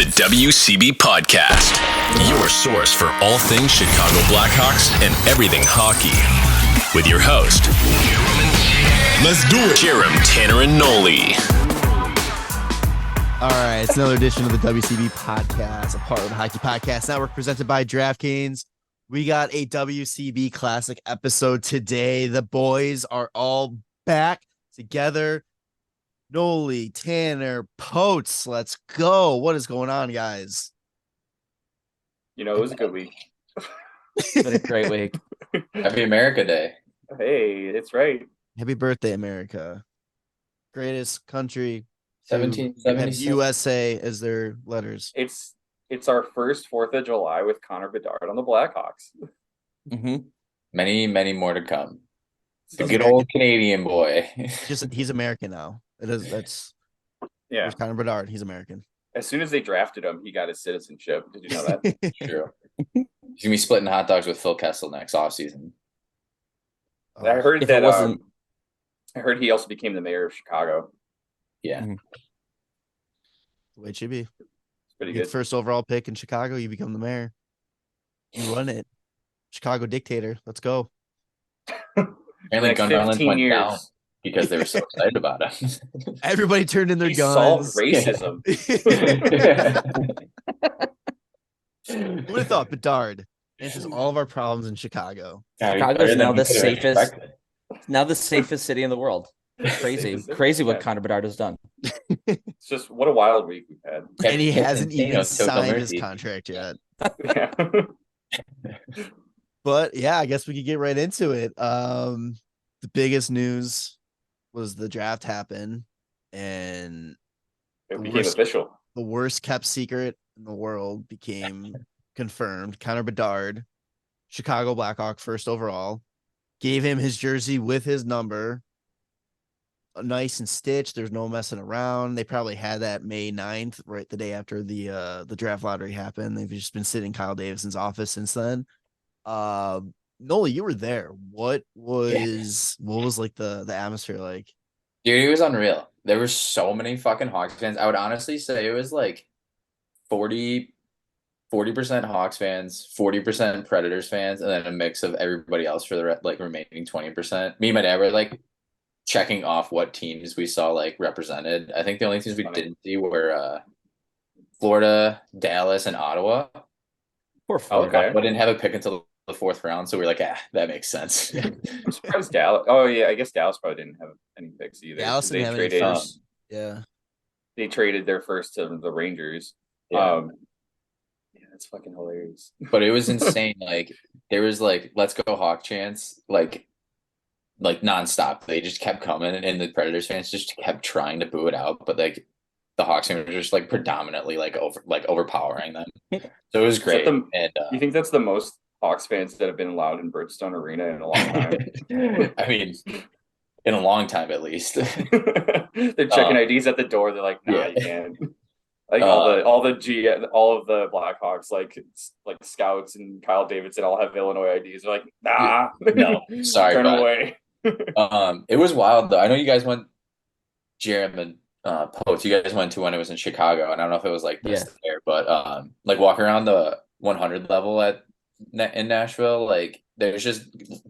The WCB Podcast, your source for all things Chicago Blackhawks and everything hockey. With your host, let's do it, Jarom, Tanner, and Nolly. All right, it's another edition of the WCB Podcast, a part of the Hockey Podcast Network presented by DraftKings. We got a WCB Classic episode today. The boys are all back together. Nolly, Tanner, Potes, let's go. What is going on, guys? You know, it was a good week. It's been a great week. Happy America Day. Hey, it's right. Happy birthday, America. Greatest country. 1776. USA as their letters. It's our first 4th of July with Connor Bedard on the Blackhawks. Mm-hmm. Many more to come. So The good old Canadian boy. He's American now. That's yeah. There's Connor Bedard. He's American. As soon as they drafted him, he got his citizenship. Did you know that? True. He's gonna be splitting hot dogs with Phil Kessel next offseason. I heard If that. it wasn't- I heard he also became the mayor of Chicago. Yeah. The way it should be. It's pretty You get good. first overall pick in Chicago, you become the mayor. You run it. Chicago dictator. Let's go. Apparently Next gun violence 15 went years. down because they were so excited about it. Everybody turned in their He guns. solved racism. Who would have thought Bedard answers all of our problems in Chicago? Chicago's now the safest. Expected. Now the safest city in the world. Crazy, crazy what Connor Bedard has done. It's just what a wild week we've had. And he hasn't even Total signed his mercy. contract yet. Yeah. But yeah, I guess we could get right into it. The biggest news was the draft happened, and It became official. the worst kept secret in the world became confirmed. Connor Bedard, Chicago Blackhawk, first overall, gave him his jersey with his number. Nice and stitched. There's no messing around. They probably had that May 9th, right the day after the draft lottery happened. They've just been sitting in Kyle Davidson's office since then. Nolly, you were there. What was like the atmosphere like? Dude, it was unreal. There were so many fucking Hawks fans. I would honestly say it was like 40% Hawks fans, 40% Predators fans, and then a mix of everybody else for the remaining 20%. Me and my dad were like checking off what teams we saw like represented. I think the only teams we didn't see were Florida, Dallas, and Ottawa. Poor Florida. Okay. Ottawa didn't have a pick until the 4th round, so we were like, that makes sense. I'm surprised Dallas. Oh yeah, I guess Dallas probably didn't have any picks either. Dallas They didn't have any traded. first. Yeah. They traded their first to the Rangers. Yeah. Yeah, that's fucking hilarious. But it was insane. Like there was like "Let's go Hawk" chants, like nonstop. They just kept coming, and the Predators fans just kept trying to boo it out. But like the Hawks fans were just like predominantly overpowering them. So it was great. You And think that's the most Hawks fans that have been allowed in Bridgestone Arena in a long time? I mean, in a long time at least. They're checking IDs at the door. They're like, "Nah, yeah. you can't." Like all of the Blackhawks, like scouts and Kyle Davidson, all have Illinois IDs. They're like, "Nah, No, sorry, turn bud. away." It was wild though. I know you guys went, Jarom and Potes, you guys went to when it was in Chicago, and I don't know if it was like this there, but like walking around the 100 level in Nashville, like there's just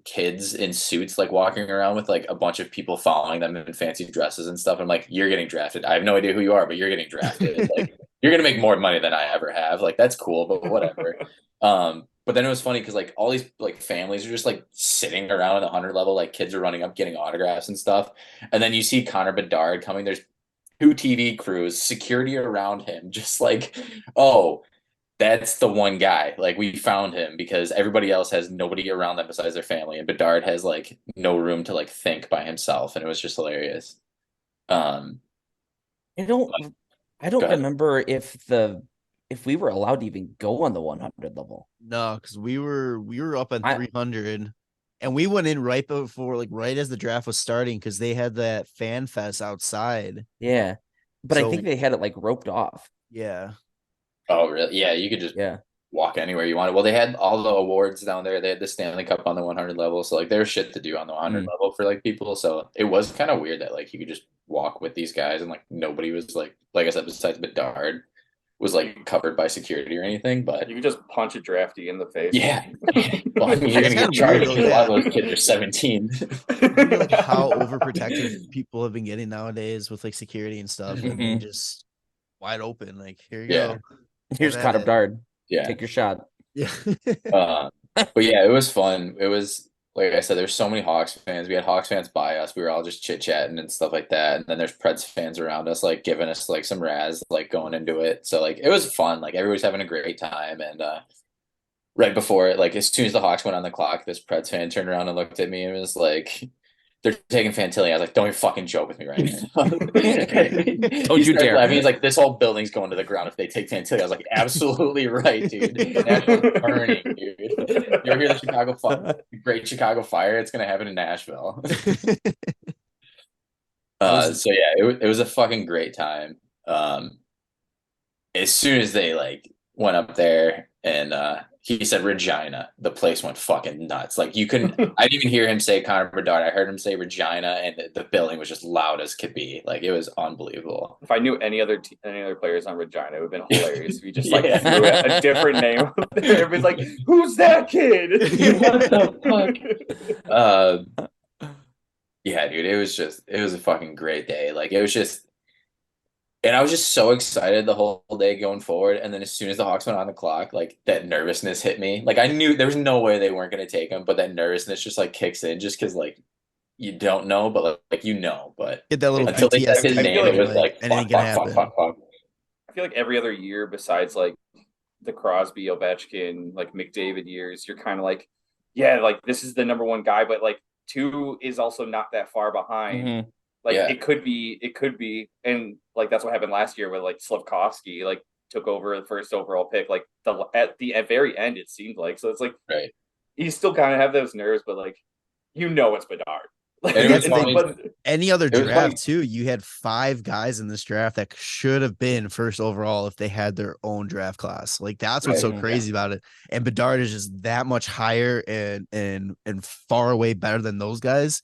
kids in suits like walking around with like a bunch of people following them in fancy dresses and stuff. I'm like, you're getting drafted. I have no idea who you are, but you're getting drafted. Like you're gonna make more money than I ever have. Like that's cool, but whatever. But then it was funny because like all these like families are just like sitting around at the 100 level, like kids are running up getting autographs and stuff. And then you see Connor Bedard coming. There's 2 TV crews, security around him, just like, oh, that's the one guy. Like we found him because everybody else has nobody around them besides their family, and Bedard has like no room to like think by himself, and it was just hilarious. I don't remember if we were allowed to even go on the 100 level. No, because we were up on 300, and we went in right before, like right as the draft was starting, because they had that fan fest outside. Yeah, but I So- think they had it like roped off. Yeah. Oh, really? Yeah, you could just Yeah. walk anywhere you wanted. Well, they had all the awards down there. They had the Stanley Cup on the 100 level, so like there's shit to do on the 100 level for like people. So it was kind of weird that like you could just walk with these guys and like nobody was like I said, besides Bedard, was like covered by security or anything, but you could just punch a drafty in the face. Yeah. Well, I mean, you're gonna get charged. A lot of those kids are 17. Like how overprotective people have been getting nowadays with like security and stuff, and then just wide open. Like, here you go. Here's Connor Bedard. Yeah. Take your shot. Yeah. But yeah, it was fun. It was, like I said, there's so many Hawks fans. We had Hawks fans by us. We were all just chit-chatting and stuff like that. And then there's Preds fans around us, like giving us like some razz, like going into it. So like it was fun. Like everybody's having a great time. And right before it, like as soon as the Hawks went on the clock, this Preds fan turned around and looked at me and was like, they're taking Fantilli. I was like, don't even fucking joke with me right now. Don't you dare. I mean, he's like, this whole building's going to the ground if they take Fantilli. I was like, absolutely right, dude. Nashville's burning, dude. You ever hear the Great Chicago Fire? It's going to happen in Nashville. So yeah, it was a fucking great time. As soon as they like went up there and he said Regina, the place went fucking nuts. Like you couldn't, I didn't even hear him say Connor Bedard. I heard him say Regina, and the building was just loud as could be. Like it was unbelievable. If I knew any other players on Regina, it would have been hilarious if you just like threw a different name up there. Everybody's like, "Who's that kid?" What the fuck? Yeah, dude, it was a fucking great day. Like it was just. And I was just so excited the whole day going forward. And then as soon as the Hawks went on the clock, like that nervousness hit me. Like I knew there was no way they weren't going to take him, but that nervousness just like kicks in just because like you don't know, but like you know. But get that little until they said his name, it was like fuck. I feel like every other year besides like the Crosby, Ovechkin, like McDavid years, you're kind of like, yeah, like this is the number one guy, but like 2 is also not that far behind. Mm-hmm. Like it could be, and like that's what happened last year with like Slavkovsky, like took over the first overall pick. Like at the very end, it seemed like so. It's like you still kind of have those nerves, but like it's Bedard. Like, any other draft too, you had 5 guys in this draft that should have been first overall if they had their own draft class. Like that's what's so crazy about it. And Bedard is just that much higher and far away better than those guys.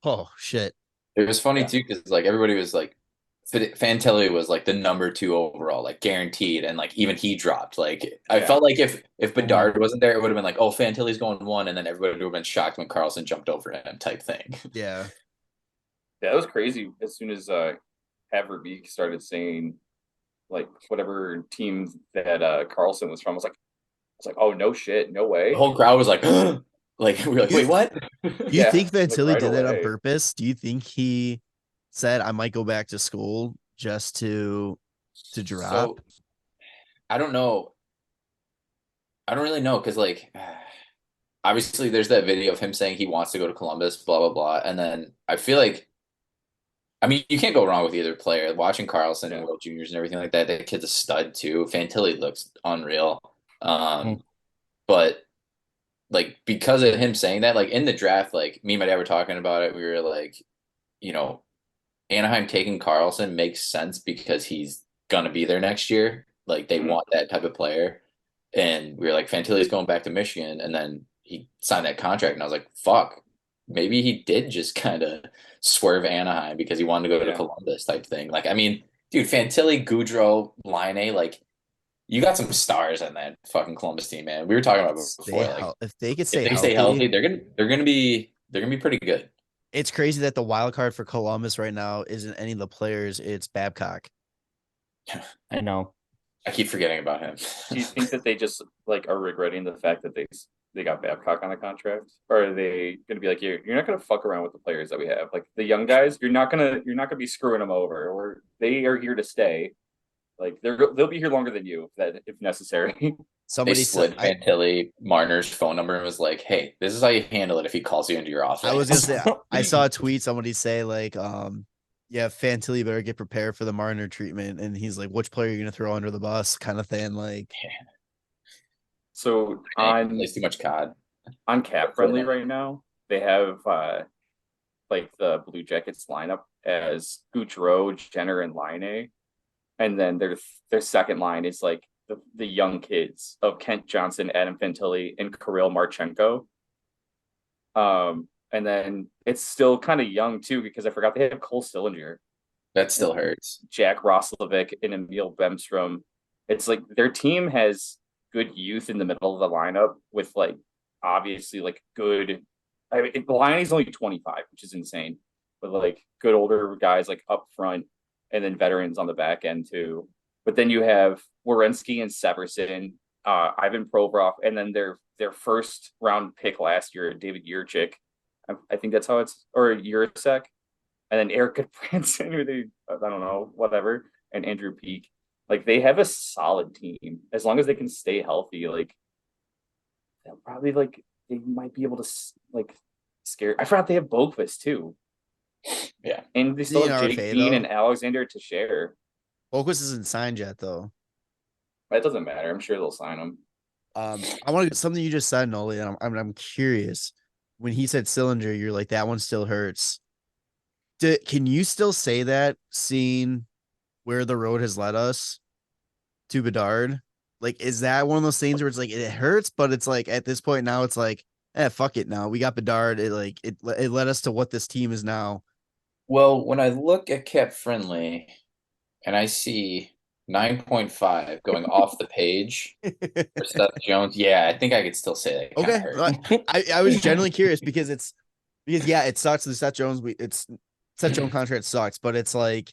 Oh shit. It was funny too because like everybody was like, Fantilli was like the number 2 overall, like guaranteed, and like even he dropped. Like I felt like if Bedard wasn't there, it would have been like, oh, Fantilli's going 1, and then everybody would have been shocked when Karlsson jumped over him, type thing. Yeah, that was crazy. As soon as Haverbeek started saying like whatever team that Karlsson was from, I was like, oh no shit, no way. The whole crowd was like. Like we were like, wait, what? Do you think Fantilli did that on purpose? Do you think he said I might go back to school just to drop? So, I don't know. I don't really know because like obviously there's that video of him saying he wants to go to Columbus, blah blah blah, and then I feel like I mean you can't go wrong with either player. Watching Karlsson and World Juniors and everything like that, that kid's a stud too. Fantilli looks unreal. But like because of him saying that, like in the draft, like me and my dad were talking about it. We were like, Anaheim taking Karlsson makes sense because he's gonna be there next year. Like they want that type of player. And we were like, Fantilli's going back to Michigan, and then he signed that contract, and I was like, fuck, maybe he did just kind of swerve Anaheim because he wanted to go to Columbus type thing. Like, I mean, dude, Fantilli, Gaudreau, Laine, like. You got some stars in that fucking Columbus team, man. We were talking about it before. Like, if they could stay healthy, they're gonna be pretty good. It's crazy that the wild card for Columbus right now isn't any of the players; it's Babcock. I know. I keep forgetting about him. Do you think that they just like are regretting the fact that they got Babcock on the contract, or are they gonna be like, you're not gonna fuck around with the players that we have, like the young guys? You're not gonna be screwing them over, or they are here to stay. Like they'll be here longer than you if necessary. Somebody slid Fantilli Marner's phone number and was like, "Hey, this is how you handle it if he calls you into your office." I was gonna say, I saw a tweet somebody say like, Fantilli better get prepared for the Marner treatment, and he's like, "Which player are you gonna throw under the bus?" kind of thing. Like, so it's too much COD on Cap Friendly right now. They have like the Blue Jackets lineup as Gaudreau, Jenner, and Laine. And then their second line is like the young kids of Kent Johnson, Adam Fantilli, and Kirill Marchenko. And then it's still kind of young too because I forgot they have Cole Sillinger. That still hurts. Jack Roslovic and Emil Bemstrom it's like their team has good youth in the middle of the lineup with like obviously like good. I mean, Laini's only 25, which is insane, but like good older guys like up front, and then veterans on the back end too. But then you have Werenski and Severson, Ivan Provorov, and then their first round pick last year, David Yurchik. I think that's how it's, or Yurcek, and then Eric Goodbranson, who they, I don't know, whatever, and Andrew Peak. Like they have a solid team as long as they can stay healthy. Like they'll probably like they might be able to like scare. I forgot they have Boquist too. Yeah, and they still have Jake Bean and Alexander Teixeira. Boquist isn't signed yet though. That doesn't matter. I'm sure they'll sign him. I want to get something you just said, Nolly, and I'm curious. When he said Sillinger, you're like, that one still hurts. Can you still say that, seeing where the road has led us to Bedard? Like, is that one of those things where it's like it hurts, but it's like at this point now it's like, fuck it now. We got Bedard. It led us to what this team is now. Well, when I look at Cap Friendly and I see 9.5 going off the page for Seth Jones, yeah, I think I could still say that. Okay. I was genuinely curious because it sucks. The Seth Jones, Seth Jones contract sucks, but it's like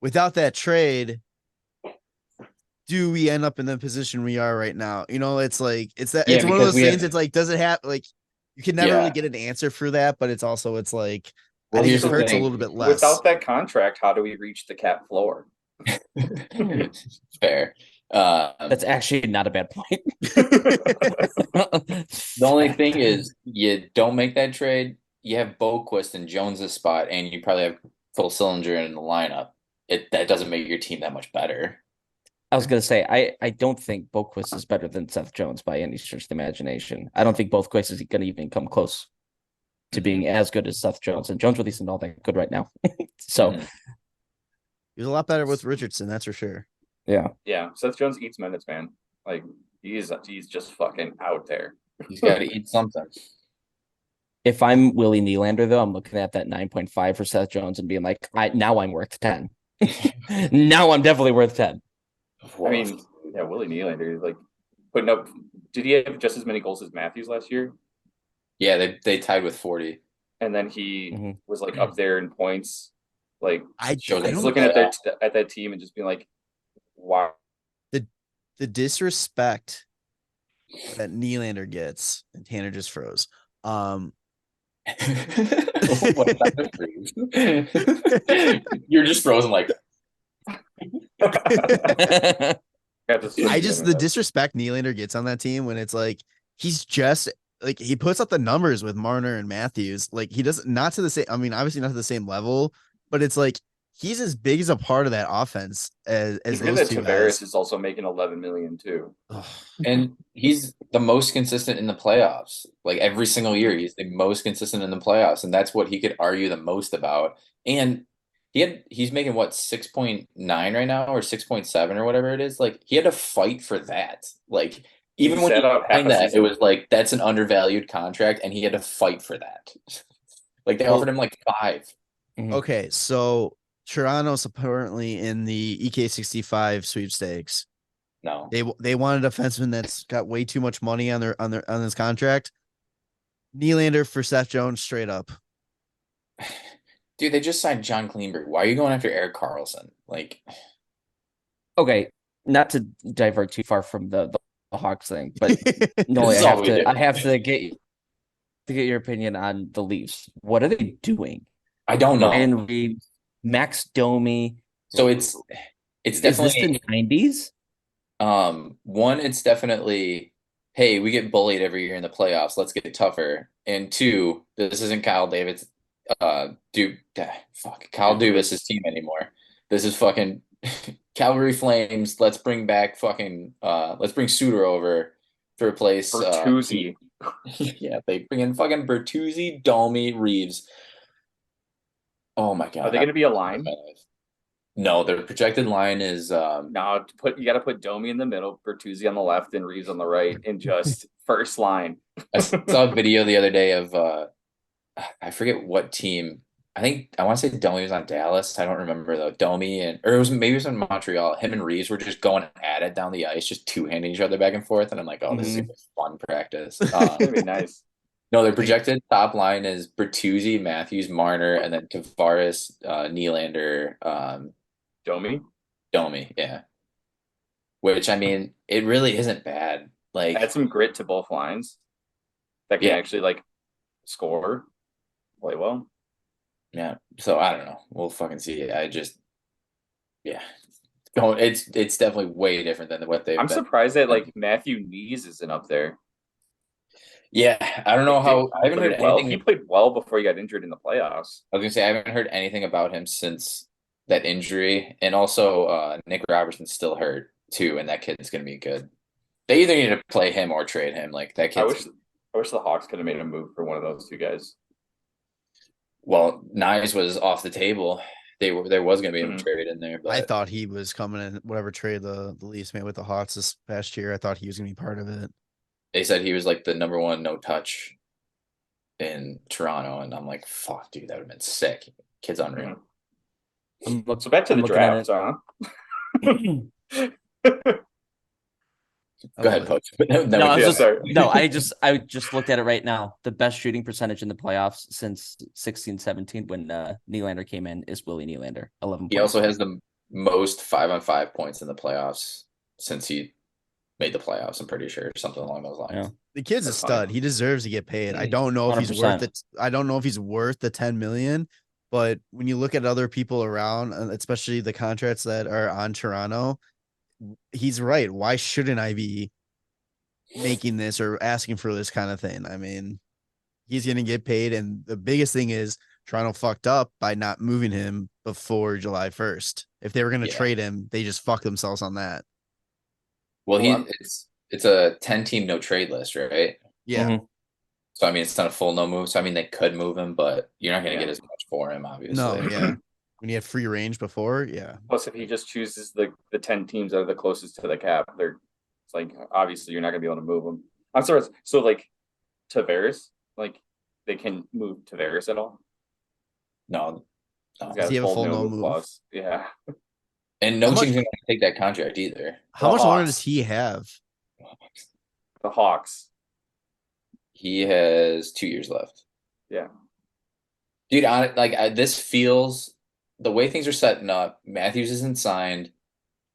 without that trade, do we end up in the position we are right now? You know, it's like it's one of those things. It's like, does it have like you can never really get an answer for that, but it's like I think it hurts a little bit less. Without that contract, how do we reach the cap floor? Fair. That's actually not a bad point. The only thing is, you don't make that trade. You have Boquist in Jones's spot, and you probably have Phil Sillinger in the lineup. That doesn't make your team that much better. I was going to say, I don't think Boquist is better than Seth Jones by any stretch of the imagination. I don't think Boquist is going to even come close to being as good as Seth Jones. And Jones really isn't all that good right now. So he was a lot better with Richardson, that's for sure. Yeah. Yeah. Seth Jones eats minutes, man. Like he's just fucking out there. He's got to eat something. If I'm Willie Nylander, though, I'm looking at that 9.5 for Seth Jones and being like, now I'm worth 10. Now I'm definitely worth 10. I mean, yeah, Willie Nylander is like putting up. Did he have just as many goals as Matthews last year? Yeah, they tied with 40. And then he was like up there in points. Like I was looking at that team and just being like, wow. The disrespect that Nylander gets, and Tanner just froze. You're just frozen like the disrespect Nylander gets on that team when it's like he's just like he puts up the numbers with Marner and Matthews. Like he doesn't not to the same. I mean, obviously not to the same level, but it's like he's as big as a part of that offense as those two guys. Tavares is also making $11 million too, and he's the most consistent in the playoffs. Like every single year, he's the most consistent in the playoffs, and that's what he could argue the most about. And he's making what 6.9 right now or 6.7 or whatever it is. Like he had to fight for that. Like even when he signed that, it was like that's an undervalued contract, and he had to fight for that. Like they offered him like 5. Okay, so Toronto's apparently in the EK65 sweepstakes. No, they want a defenseman that's got way too much money on this contract. Nylander for Seth Jones, straight up. Dude, they just signed John Klingberg. Why are you going after Erik Karlsson? Like, okay, not to divert too far from the Hawks thing, but no, I have to get your opinion on the Leafs. What are they doing? I don't know. And Reeves, Max Domi. So it's definitely the 90s. One, it's definitely, hey, we get bullied every year in the playoffs. Let's get tougher. And 2, this isn't Kyle David's Kyle Dubas' team anymore. This is fucking Calgary Flames. Let's bring Suter over to replace Bertuzzi. Yeah, they bring in fucking Bertuzzi, Domi, Reeves. Oh my god. Are they going to be a line? No, their projected line is no. You got to put Domi in the middle, Bertuzzi on the left, and Reeves on the right, and just first line. I saw a video the other day of I forget what team. I want to say Domi was on Dallas. I don't remember though. Or maybe it was in Montreal. Him and Reeves were just going at it down the ice, just two-handing each other back and forth. And I'm like, oh, this is Mhm. gonna be fun practice. That'd be nice. No, their projected top line is Bertuzzi, Matthews, Marner, and then Tavares, Nylander, Domi. Yeah, which I mean, it really isn't bad. Like, Add some grit to both lines that can actually like score, play well. yeah. So I don't know. We'll fucking see. Yeah, it's definitely way different than what they've I'm been. surprised that like Matthew Knees isn't up there. Yeah, I don't know how. I haven't heard anything. He played well before he got injured in the playoffs. I was gonna say I haven't heard anything about him since that injury, and also Nick Robertson's still hurt too, and that kid's gonna be good. They either need to play him or trade him. Like that kid. I wish the Hawks could have made a move for one of those two guys. Well, Nyes was off the table. There was gonna be a trade in there, but I thought he was coming in whatever trade the Leafs made with the Hawks this past year. I thought he was gonna be part of it. they said he was like the number one no touch in Toronto, and I'm like, fuck, dude, that would have been sick. Kid's unreal. So back to the draft, huh? Go ahead, Coach. I just looked at it right now. The best shooting percentage in the playoffs since 16-17 when Nylander came in is Willie Nylander, 11 points. He also has the most 5-on-5 points in the playoffs since he made the playoffs. I'm pretty sure something along those lines. Yeah. The kid's a stud. He deserves to get paid. I don't know if he's 100%. worth it. I don't know if he's worth the 10 million, but when you look at other people around, especially the contracts that are on Toronto, he's right. Why shouldn't I be making this or asking for this kind of thing? I mean, he's going to get paid. And the biggest thing is Toronto fucked up by not moving him before July 1st. If they were going to trade him, they just fucked themselves on that. Well, it's a 10-team no trade list, right? Yeah. Mm-hmm. So I mean, it's not a full no move. So I mean, they could move him, but you're not going to get as much for him, obviously. No, yeah. When you had free range before, yeah. Plus, if he just chooses the 10 teams that are the closest to the cap, it's like obviously you're not gonna be able to move them. I'm sorry. So like Tavares, like they can move Tavares at all? No. Does he have a full no move? Clause. Yeah. And no team's going to take that contract either. How much longer does he have? The Hawks. He has 2 years left. Yeah. Dude, this feels the way things are setting up. Matthews isn't signed.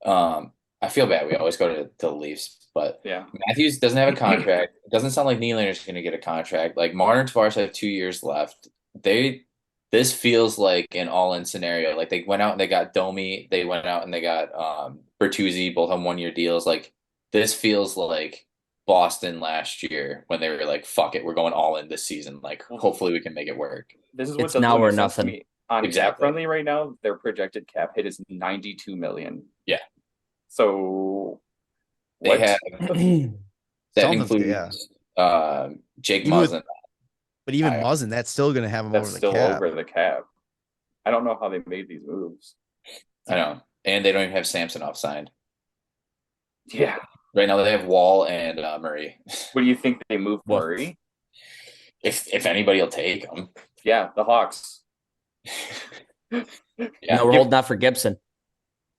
I feel bad. We always go to the Leafs, but yeah, Matthews doesn't have a contract. It doesn't sound like Nylander's going to get a contract. Like Marner and Tavares have 2 years left. This feels like an all-in scenario. Like they went out and they got Domi. They went out and they got Bertuzzi, both on 1-year deals. Like this feels like Boston last year when they were like, "Fuck it, we're going all in this season." Like hopefully we can make it work. This is what it's now or nothing. Me. On Cap Friendly right now, their projected cap hit is $92 million. Yeah. So they have that includes Jake Muzzin. But even Muzzin, that's still going to have him over the cap. That's still over the cap. I don't know how they made these moves. I know. And they don't even have Samsonov signed. Yeah. Right now they have Wall and Murray. What do you think they moved Murray? If anybody will take him. Yeah, the Hawks. Yeah, we're holding out for Gibson.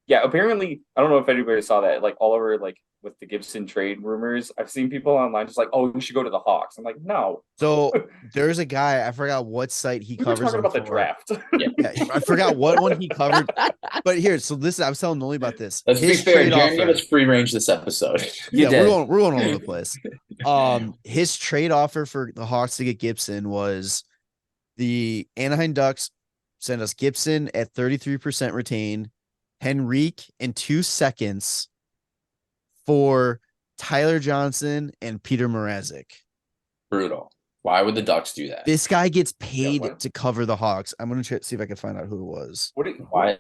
Yeah, apparently, I don't know if anybody saw that. Like all over, like with the Gibson trade rumors, I've seen people online just like, "Oh, we should go to the Hawks." I'm like, no. So there's a guy, I forgot what site he covers. We're talking about the draft. Yeah, I forgot what one he covered. But here, so this I was telling Nolly about this. Let's be fair. Jaron gave us free range this episode. We're going all over the place. His trade offer for the Hawks to get Gibson was the Anaheim Ducks sent us Gibson at 33% retained, Henrique in 2 seconds for Tyler Johnson and Peter Mrazek. Brutal. Why would the Ducks do that? This guy gets paid to cover the Hawks. I'm going to see if I can find out who it was. Why?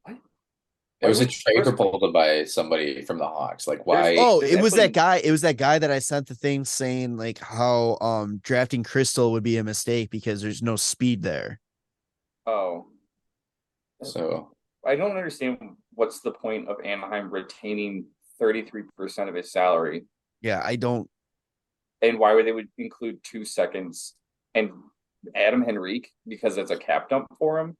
It was a trade proposal by somebody from the Hawks. Like why? It was that guy. It was that guy that I sent the thing saying like how drafting Crystal would be a mistake because there's no speed there. Oh. So I don't understand what's the point of Anaheim retaining 33% of his salary. Yeah, I don't. And why would they would include 2 seconds? And Adam Henrique because it's a cap dump for him.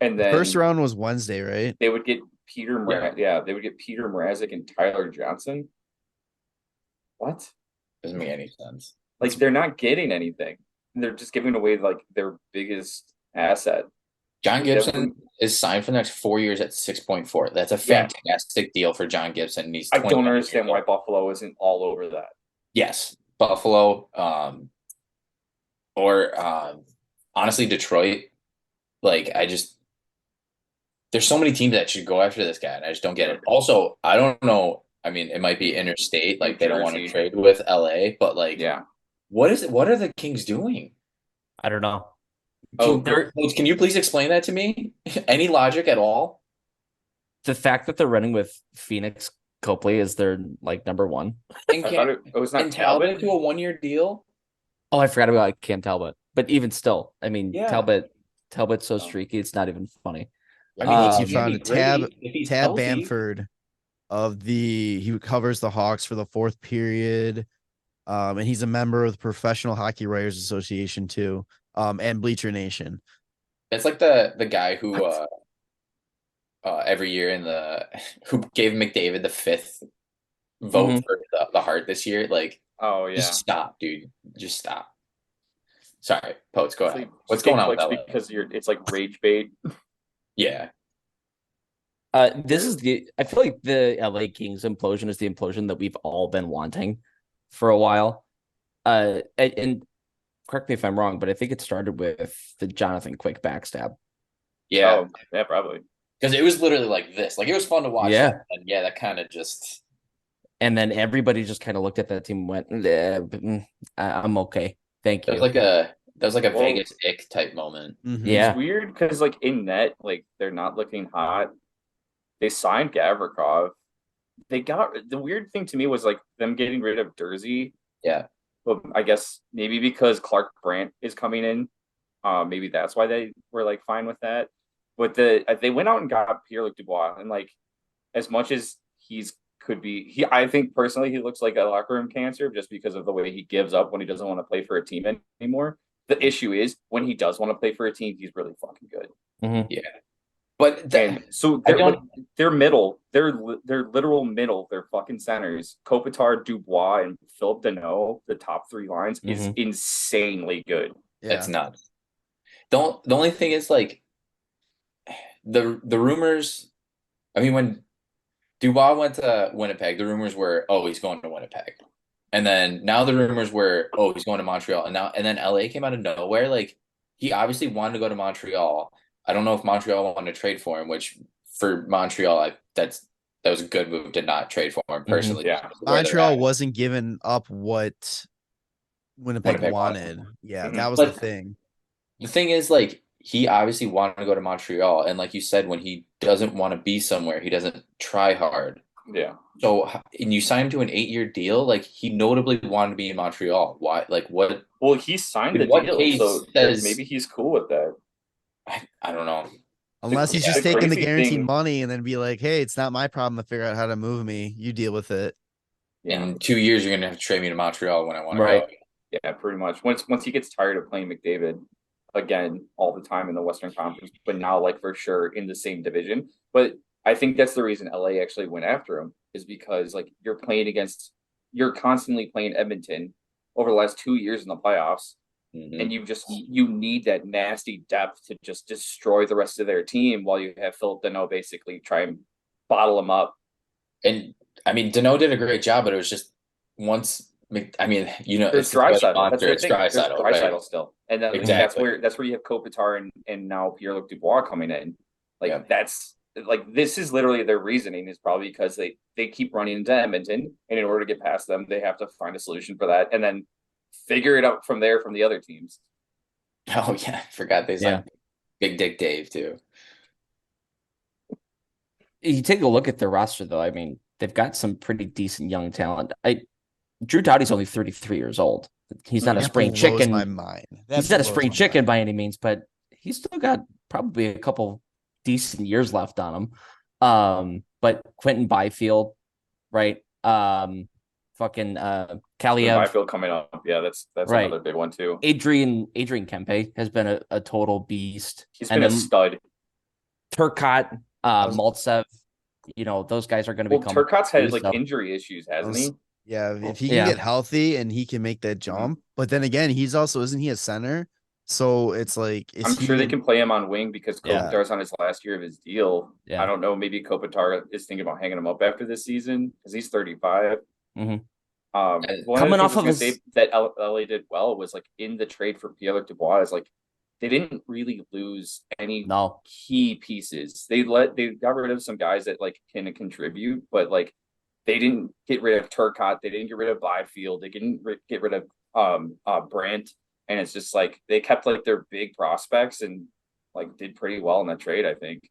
And then First round was Wednesday, right? they would get they would get Peter Mrazek and Tyler Johnson. What? Doesn't make any sense. Like they're not getting anything. They're just giving away like their biggest asset. John Gibson is signed for the next 4 years at 6.4. That's a fantastic deal for John Gibson. And he's I don't understand why Buffalo isn't all over that. Yes, Buffalo, honestly Detroit. Like there's so many teams that should go after this guy, and I just don't get it. Also, I don't know. I mean, it might be interstate, like they don't want to trade with LA, but like, what are the Kings doing? I don't know. Can you please explain that to me? Any logic at all? The fact that they're running with Phoenix Copley is their like number one. And it was not Talbot to a 1-year deal. Oh, I forgot about Cam Talbot. But even still, I mean, Talbot's so streaky, it's not even funny. I mean, you found Tab Bamford he covers the Hawks for the fourth period. And he's a member of the Professional Hockey Writers Association too. And Bleacher Nation. It's like the guy who every year who gave McDavid the 5th vote for the Hart this year. Like, just stop, dude. Just stop. Sorry, Poets, go ahead. What's going on with that? Because it's like rage bait. Yeah. I feel like the LA Kings implosion is the implosion that we've all been wanting for a while. And correct me if I'm wrong, but I think it started with the Jonathan Quick backstab. Yeah. Yeah, probably. Because it was literally like this. Like, it was fun to watch. Yeah. And that kind of just... And then everybody just kind of looked at that team and went, I'm okay. Thank you. That was like a Vegas ick type moment. Mm-hmm. Yeah. It's weird because, like, in net, like, they're not looking hot. They signed Gavrikov. The weird thing to me was, like, them getting rid of Dursey. Yeah. But I guess maybe because Clark Brandt is coming in, maybe that's why they were like fine with that. But they went out and got Pierre-Luc Dubois, and like as much as I think personally he looks like a locker room cancer just because of the way he gives up when he doesn't want to play for a team anymore. The issue is when he does want to play for a team, he's really fucking good. Mm-hmm. Yeah. But so they're middle. They're literal middle. They're fucking centers. Kopitar, Dubois, and Philip Deneau, the top 3 lines, is insanely good. Yeah. It's nuts. The only thing is like the rumors. I mean, when Dubois went to Winnipeg, the rumors were, he's going to Winnipeg, and then now the rumors were, he's going to Montreal, and then LA came out of nowhere. Like, he obviously wanted to go to Montreal. I don't know if Montreal wanted to trade for him, which for Montreal, that was a good move to not trade for him personally. Yeah, Montreal wasn't giving up what Winnipeg wanted. Yeah, that was the thing. The thing is, like, he obviously wanted to go to Montreal, and like you said, when he doesn't want to be somewhere, he doesn't try hard. Yeah. So, and you signed him to an 8-year deal. Like, he notably wanted to be in Montreal. Why? Like, what? Well, he signed the deal, so maybe he's cool with that. I don't know. Unless he's just taking the guaranteed money and then be like, hey, it's not my problem to figure out how to move me. You deal with it. In 2 years, you're going to have to trade me to Montreal when I want to go. Yeah, pretty much. Once he gets tired of playing McDavid again all the time in the Western Conference, but now like for sure in the same division. But I think that's the reason LA actually went after him, is because like you're constantly playing Edmonton over the last 2 years in the playoffs. And you need that nasty depth to just destroy the rest of their team while you have Philip Deneau basically try and bottle them up. And I mean, Deneau did a great job, but it was just once. I mean, it's Draisaitl. That's Draisaitl still, and then that's where you have Kopitar and now Pierre-Luc Dubois coming in. Like that's like this is literally their reasoning is probably because they keep running into Edmonton, and in order to get past them, they have to find a solution for that, and then figure it out from there from the other teams. Oh yeah, forgot they signed Big Dick Dave too. You take a look at their roster though. I mean, they've got some pretty decent young talent. Drew Doughty's only 33 years old. He's not a spring chicken. My mind. He's not a spring chicken by any means, but he's still got probably a couple decent years left on him. But Quentin Byfield, right? fucking And Kaliev. Byfield coming up. Yeah, that's Right. another big one too. Adrian Kempe has been a total beast. He's and been a then stud. Turcotte, was- Maltsev, those guys are going to Well, become. Turcotte's had like so- injury issues, hasn't he? Yeah, if he can Yeah. get healthy and he can make that jump, but then again, he's also isn't he a center? So it's like I'm sure they can play him on wing because Yeah. Kopitar's on his last year of his deal. Yeah. I don't know. Maybe Kopitar is thinking about hanging him up after this season because he's 35. Mhm. One Coming of off the things I of was gonna his- say that LA did well was like in the trade for Pierre Dubois is like they didn't really lose any No, key pieces. They got rid of some guys that like can contribute, but like they didn't get rid of Turcotte. They didn't get rid of Byfield. They didn't get rid of Brandt. And it's just like they kept like their big prospects and like did pretty well in that trade, I think.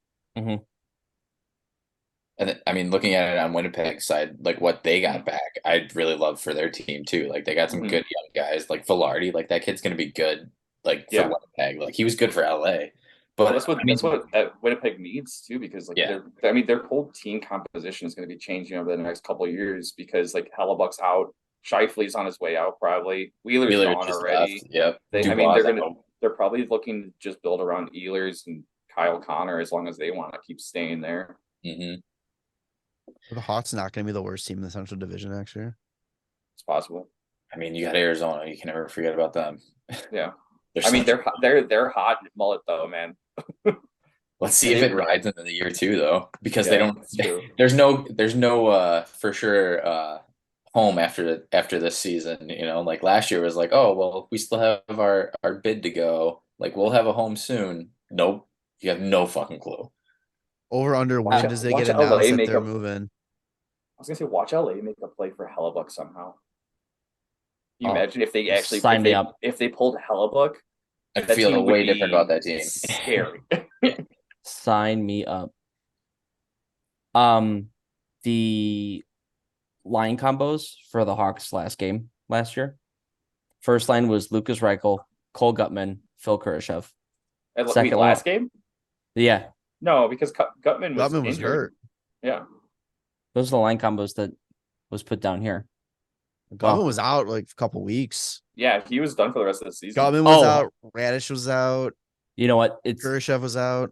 And I mean, looking at it on Winnipeg's side, like what they got back, I'd really love for their team too. Like they got some Mhm. good young guys, like Velarde. Like that kid's gonna be good. Like for Yeah. Winnipeg, like he was good for LA. But Well, that's what I mean, that's what Winnipeg needs too, because like Yeah. their whole team composition is going to be changing over the next couple of years because like Hellebuck's out, Scheifele's on his way out probably, Wheeler's Wheeler gone just already. left. Yep. I mean Dubois they're probably looking to just build around Ehlers and Kyle Connor as long as they want to keep staying there. Mm-hmm. the Hawks not going to be the worst team in the Central Division next year. It's possible. I mean, you got Arizona. You can never forget about them. Yeah. They're I mean such- they're hot mullet though, man. Let's see if it rides into the year two though, because they Yeah, don't. that's true. There's no for sure home after this season. You know, like last year was like, oh well, we still have our bid to go. Like we'll have a home soon. Nope, you have no fucking clue. Over under Watch- when does they watch get LA announced that make they're a- moving? I was gonna say watch LA make a play for Hellebuck somehow. Can you Oh, imagine if they actually sign me up. if they pulled Hellebuck? I That feel team would way be different about that team. Scary. sign me up. The line combos for the Hawks last game last year. First line was Lucas Reichel, Cole Gutman, Phil Kurashev. Second Last line- game? Yeah, No, because Gutman was Gutman was injured. hurt. Yeah. those are the line combos that was put down here. Gutman was out like a couple weeks. Yeah, he was done for the rest of the season. Gutman was Oh. out. Radish was out. You know what? It's Kurashev was out.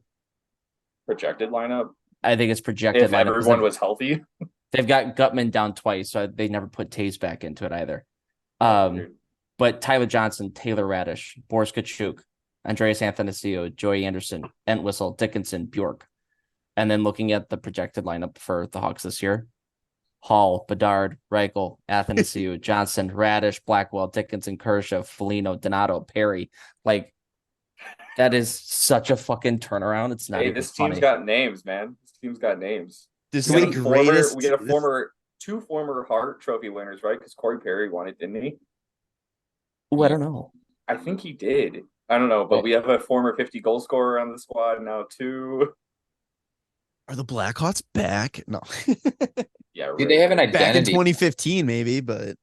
Projected lineup. I think it's projected If lineup, 'cause everyone was healthy. they've got Gutman down twice, so they never put Taves back into it either. Dude. But Tyler Johnson, Taylor Radish, Boris Kachuk, Andreas Athanasiou, Joey Anderson, Entwistle, Dickinson, Bjork. And then looking at the projected lineup for the Hawks this year, Hall, Bedard, Reichel, Athanasiou, Johnson, Radish, Blackwell, Dickinson, Kershaw, Foligno, Donato, Perry. Like, that is such a fucking turnaround. It's not Hey, even this funny. team's got names, man. This team's got names. This We is got the a former- greatest. we get a two former Hart Trophy winners, right? Because Corey Perry won it, didn't he? Ooh, I don't know. I think he did. I don't know, but we have a former 50 goal scorer on the squad now too. Are the Blackhawks back? No. Yeah, Dude, they have an back in identity. 2015, maybe, but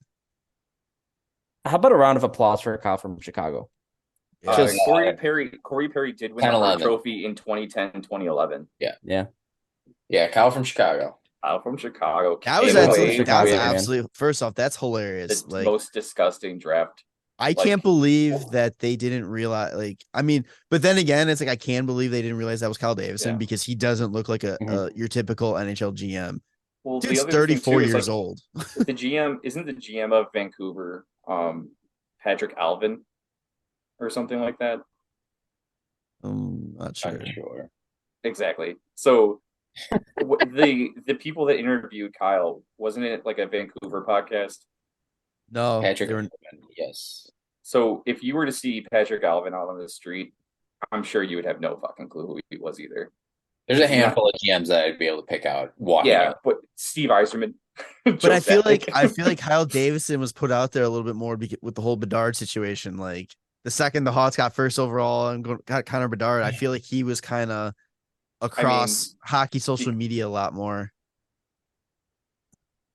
How about a round of applause for Kyle from Chicago? Just- Corey Perry did win the 10-11. Hart Trophy in 2010, 2011. Yeah, Kyle from Chicago. Out from Chicago. that was Came actually- away Chicago, that's with man. absolutely. First off, that's hilarious. the Like, most disgusting draft. I like- can't believe that they didn't realize. Like, I mean, but then again, it's like I can believe they didn't realize that was Kyle Davison Yeah. because he doesn't look like Mhm. your typical NHL GM. Well, Dude's other thing, 34 too, is, years like, old. The GM isn't the GM of Vancouver, Patrick Alvin, or something like that. I'm not sure. I'm sure. Exactly. So the people that interviewed Kyle, wasn't it like a Vancouver podcast? No, Patrick. they were- Yes. So if you were to see Patrick Alvin out on the street, I'm sure you would have no fucking clue who he was either. There's a handful of GMs that I'd be able to pick out walking Yeah, up. but Steve Eiserman. but I feel like Kyle Davison was put out there a little bit more with the whole Bedard situation. Like the second the Hawks got first overall and got Connor Bedard, I feel like he was kind of across hockey social media a lot more.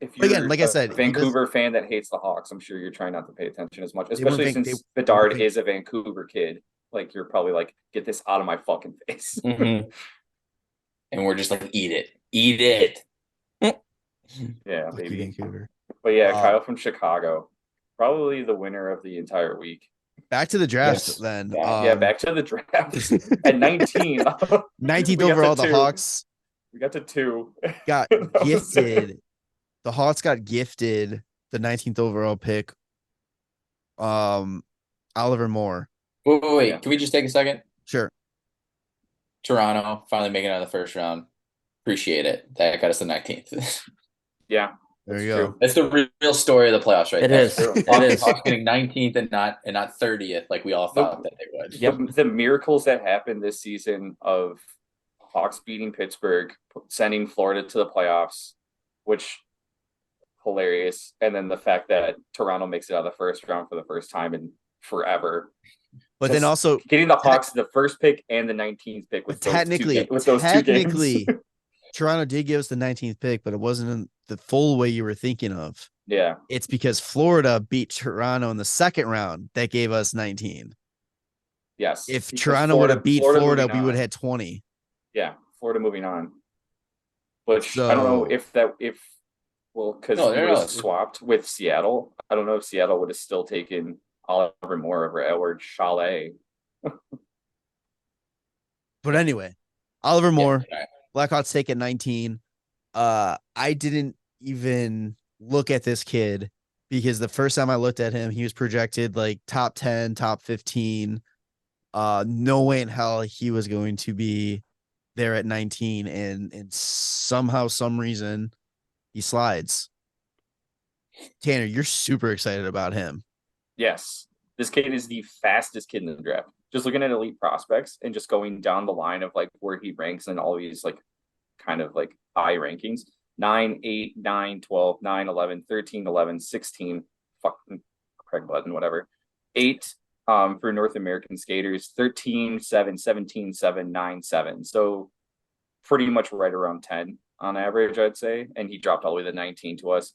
if But again, you're like I a said, he Vancouver fan that hates the Hawks, I'm sure you're trying not to pay attention as much, They weren't especially Van- since they- Bedard they- is a Vancouver kid. Like you're probably like, get this out of my fucking face. Mhm. And we're just like, eat it. Eat it. Yeah, Lucky maybe. Vancouver. But yeah, Kyle from Chicago, probably the winner of the entire week. Back to the draft Yes. then. Yeah, back to the draft at 19. 19th overall, the Hawks We got to 2. got gifted. The Hawks got gifted the 19th overall pick. Oliver Moore. Wait. Yeah. Can we just take a second? Sure. Toronto finally making it out of the first round. Appreciate it. That got us the 19th. Yeah. There you true. go. That's the real story of the playoffs, right It there. is. True. It is. Hawks getting 19th and not 30th like we all thought that they would. Yep. The miracles that happened this season of Hawks beating Pittsburgh, sending Florida to the playoffs, which hilarious. And then the fact that Toronto makes it out of the first round for the first time in forever. But then also getting the Hawks the first pick and the 19th pick with technically, those two games. Toronto did give us the 19th pick, but it wasn't in the full way you were thinking of. Yeah. It's because Florida beat Toronto in the second round that gave us 19. Yes. If Because Toronto would have beat Florida, moving we would on. have had 20. Yeah, Florida moving on. Which So- I don't know because No, he no, was swapped with Seattle. I don't know if Seattle would have still taken Oliver Moore over Edward Chalet. But anyway, Oliver Moore, Yeah. Blackhawks take at 19. I didn't even look at this kid because the first time I looked at him, he was projected like top 10, top 15. No way in hell he was going to be there at 19, and somehow, some reason, he slides. Tanner, you're super excited about him. Yes. This kid is the fastest kid in the draft. Just looking at elite prospects and just going down the line of like where he ranks in all these like kind of like high rankings. 9, 8, 9, 12, 9, 11, 13, 11, 16, fucking Craig Button, whatever. 8 for North American skaters, 13, 7, 17, 7, 9, 7. So pretty much right around 10 on average, I'd say. And he dropped all the way to 19 to us.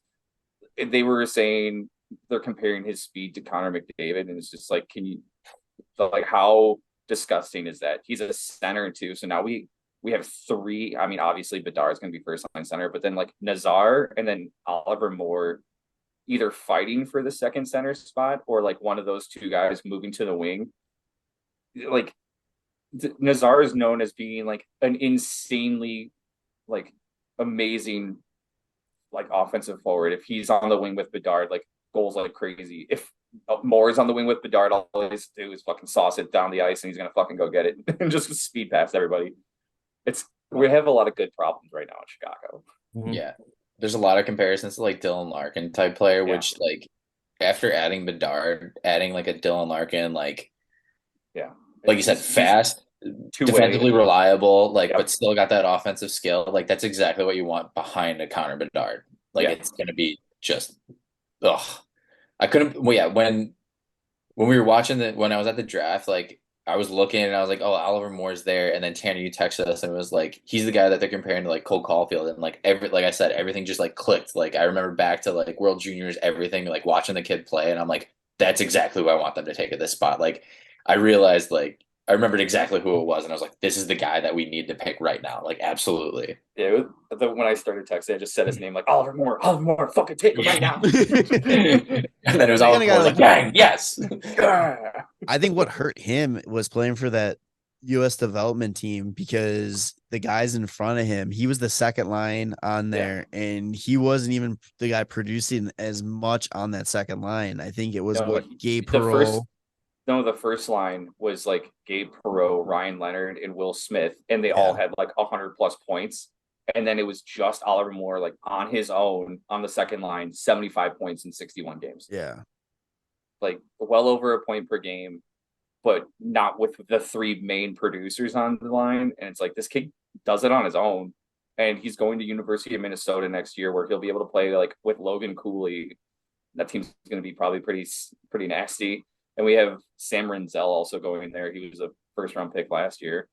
They were saying they're comparing his speed to Connor McDavid, and it's just like, how disgusting is that? He's a center too. So now we have 3. I mean, obviously Bedard is going to be first line center, but then like Nazar and then Oliver Moore either fighting for the second center spot or like one of those 2 guys moving to the wing. Like Nazar is known as being like an insanely like amazing like offensive forward. If he's on the wing with Bedard, like goals like crazy. If Moore is on the wing with Bedard, all he has to do is fucking sauce it down the ice and he's gonna fucking go get it and just speed past everybody. We have a lot of good problems right now in Chicago. Yeah. There's a lot of comparisons to like Dylan Larkin type player, Yeah. which like after adding Bedard, adding like a Dylan Larkin, like you said, fast, defensively reliable, like but still got that offensive skill. Like that's exactly what you want behind a Connor Bedard. Like it's gonna be just I couldn't when we were watching when I was at the draft, like I was looking and I was like, oh, Oliver Moore's there, and then Tanner, you texted us and it was like he's the guy that they're comparing to like Cole Caulfield, and like like I said, everything just like clicked. Like I remember back to like World Juniors, everything, like watching the kid play, and I'm like, that's exactly who I want them to take at this spot. Like I realized like I remembered exactly who it was, and I was like, this is the guy that we need to pick right now. Like absolutely. Yeah, when I started texting, I just said his name like Oliver Moore, fucking take him right now. And then it was all like, bang, yes. I think what hurt him was playing for that U.S. development team because the guys in front of him, he was the second line on there, and he wasn't even the guy producing as much on that second line. I think it was Gabe Perreault. The first line was like Gabe Perreault, Ryan Leonard, and Will Smith, and they all had like 100+ points. And then it was just Oliver Moore, like on his own on the second line, 75 points in 61 games. Yeah. Like well over a point per game, but not with the 3 main producers on the line. And it's like this kid does it on his own. And he's going to University of Minnesota next year where he'll be able to play like with Logan Cooley. That team's going to be probably pretty nasty. And we have Sam Renzel also going there. He was a first-round pick last year.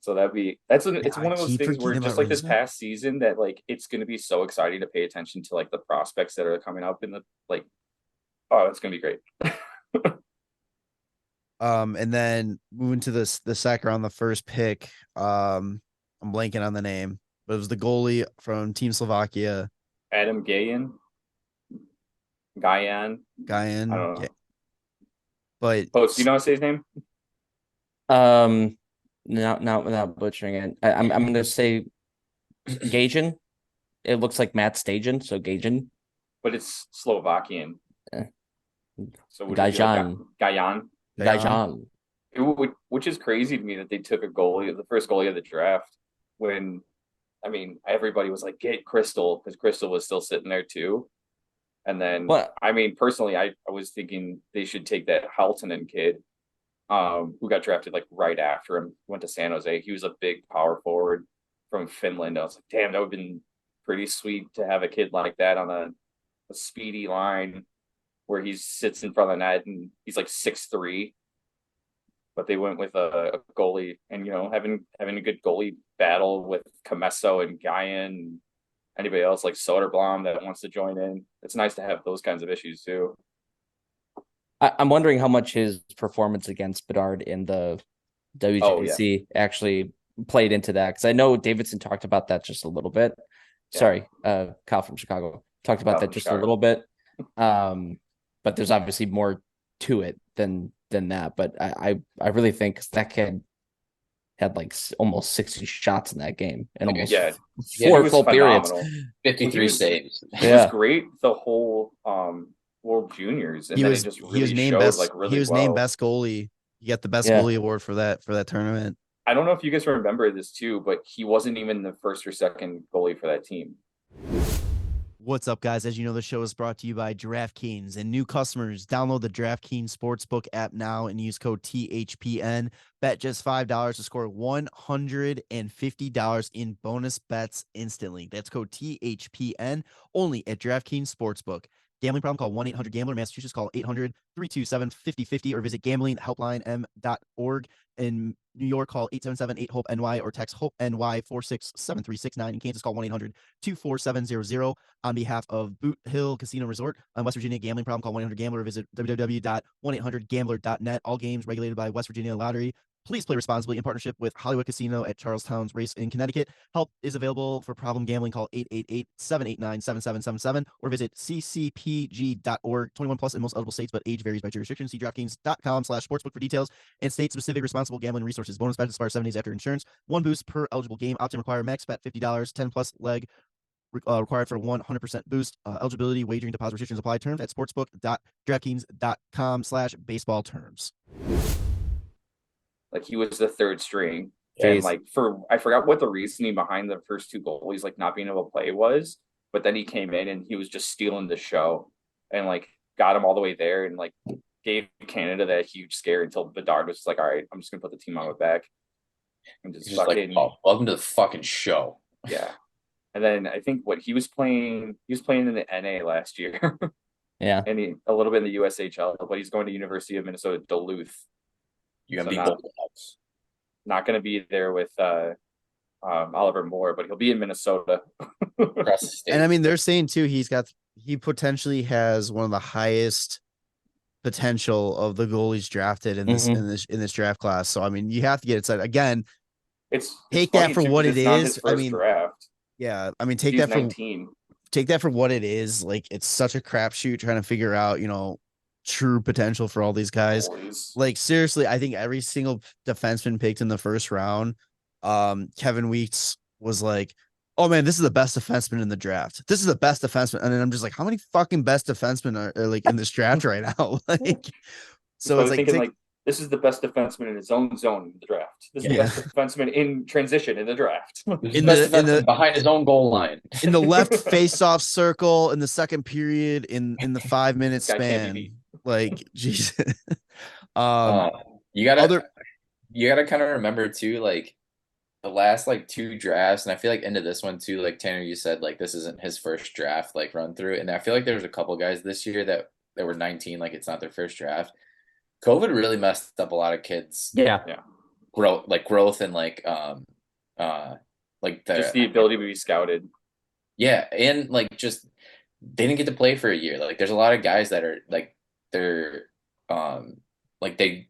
So it's one of those things where just like this past season that like it's going to be so exciting to pay attention to like the prospects that are coming up in the like, oh, it's going to be great. And then moving to the second round, the first pick, I'm blanking on the name, but it was the goalie from Team Slovakia. Adam Gajan. Guyan. Guyan. I don't know. Yeah. But Post, do you know how to say his name? Not without butchering it. I'm gonna say Gajan. It looks like Matt Stajan, so Gajan. But it's Slovakian. Eh. So would it be like Gajan. Gayan? Gajan. Which is crazy to me that they took a goalie, the first goalie of the draft, when, I mean, everybody was like, get Crystal, because Crystal was still sitting there too. And then, What? I mean, personally, I was thinking they should take that Haltonen kid, who got drafted like right after him, went to San Jose. He was a big power forward from Finland. I was like, damn, that would have been pretty sweet to have a kid like that on a speedy line where he sits in front of the net and he's like 6'3". But they went with a goalie, and having a good goalie battle with Comesso and Guyan and anybody else like Soderblom that wants to join in. It's nice to have those kinds of issues too. I'm wondering how much his performance against Bedard in the WGC actually played into that, because I know Davidson talked about that just a little bit. Yeah. Sorry, Kyle from Chicago talked about that just a little bit. But there's obviously more to it than that. But I really think that kid had like almost 60 shots in that game and almost four full periods, 53 saves. He was great the whole World Juniors, and he then was it just he was really named showed best. like really He was well. named best goalie. He got the best goalie award for that tournament. I don't know if you guys remember this too, but he wasn't even the first or second goalie for that team. What's up, guys? As you know, the show is brought to you by DraftKings, and new customers download the DraftKings Sportsbook app now and use code THPN. Bet just $5 to score $150 in bonus bets instantly. That's code THPN only at DraftKings Sportsbook. Gambling problem? Call 1-800-GAMBLER. Massachusetts, call 800-327-5050 or visit gamblinghelpline.org. In New York, call 877-8-HOPE-NY or text HOPE-NY 467-369. In Kansas, call 1-800-247-00. On behalf of Boot Hill Casino Resort, on West Virginia, gambling problem? Call 1-800-GAMBLER or visit www.1800gambler.net. All games regulated by West Virginia Lottery. Please play responsibly in partnership with Hollywood Casino at Charlestown's Race in Connecticut. Help is available for problem gambling. Call 888-789-7777 or visit ccpg.org. 21 plus in most eligible states, but age varies by jurisdiction. See DraftKings.com/sportsbook for details and state-specific responsible gambling resources. Bonus bets expire 7 days after insurance. One boost per eligible game. Opt-in require max bet $50. 10 plus leg required for 100% boost. Eligibility, wagering deposit restrictions apply. Terms at sportsbook.draftkings.com/baseball terms. Like, he was the third string. Jeez. And like, I forgot what the reasoning behind the first two goalies like not being able to play was, but then he came in and he was just stealing the show and like got him all the way there and like gave Canada that huge scare until Bedard was just like, all right, I'm just gonna put the team on my back and just fucking like, oh, welcome to the fucking show. Yeah. And then I think he was playing in the NA last year. Yeah. And a little bit in the USHL, but he's going to University of Minnesota Duluth. You're gonna be Bulldogs. Not going to be there with Oliver Moore, but he'll be in Minnesota. And I mean, they're saying too, he potentially has one of the highest potential of the goalies drafted in this draft class. So I mean, you have to get it set again. Take that for what it is. I mean, draft. Yeah, I mean, take He's that for 19. Take that for what it is. Like, it's such a crapshoot trying to figure out, true potential for all these guys. Like, seriously, I think every single defenseman picked in the first round, Kevin Weeks was like, oh man, this is the best defenseman in the draft. This is the best defenseman. And then I'm just like, how many fucking best defensemen are like in this draft right now? Like, so it's like, this is the best defenseman in his own zone in the draft. This is the best defenseman in transition in the draft. in the behind his own goal line. In the left face-off circle in the second period in the 5-minute span. Like, Jesus. You gotta kind of remember too, like the last like two drafts, and I feel like into this one too, like Tanner, you said like this isn't his first draft like run through, and I feel like there was a couple guys this year that were 19, like it's not their first draft. COVID really messed up a lot of kids. Yeah. Growth and like just the ability to be scouted. Yeah, and like just they didn't get to play for a year. Like there's a lot of guys that are like they're like they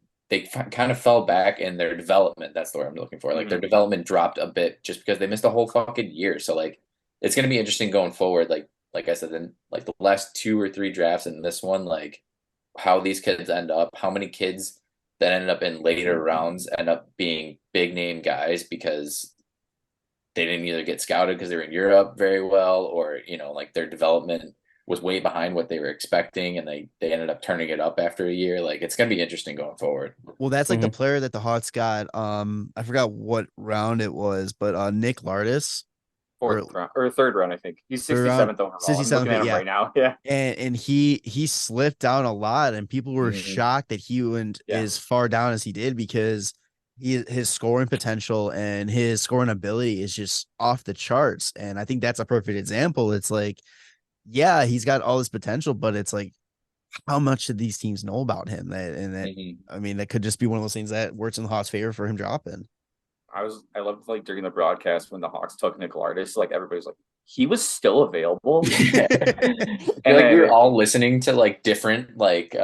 kind of fell back in their development. That's the word I'm looking for. Like their development dropped a bit just because they missed a whole fucking year. So like it's gonna be interesting going forward. Like like I said, in like the last 2 or 3 drafts and this one, like how these kids end up, how many kids that ended up in later rounds end up being big name guys because they didn't either get scouted because they were in Europe very well, or like their development was way behind what they were expecting, and they ended up turning it up after a year. Like it's gonna be interesting going forward. Well, that's like the player that the Hawks got. I forgot what round it was, but Nick Lardis. Fourth round or third round, I think. He's 67th overall. I'm looking at him right now. Yeah. And he slipped down a lot, and people were shocked that he went as far down as he did, because his scoring potential and his scoring ability is just off the charts. And I think that's a perfect example. It's like, yeah, he's got all this potential, but it's like, how much do these teams know about him? I mean, that could just be one of those things that works in the Hawks' favor for him dropping. I loved like during the broadcast when the Hawks took Nick Lardis, like everybody's like, he was still available. And like we were all listening to like different like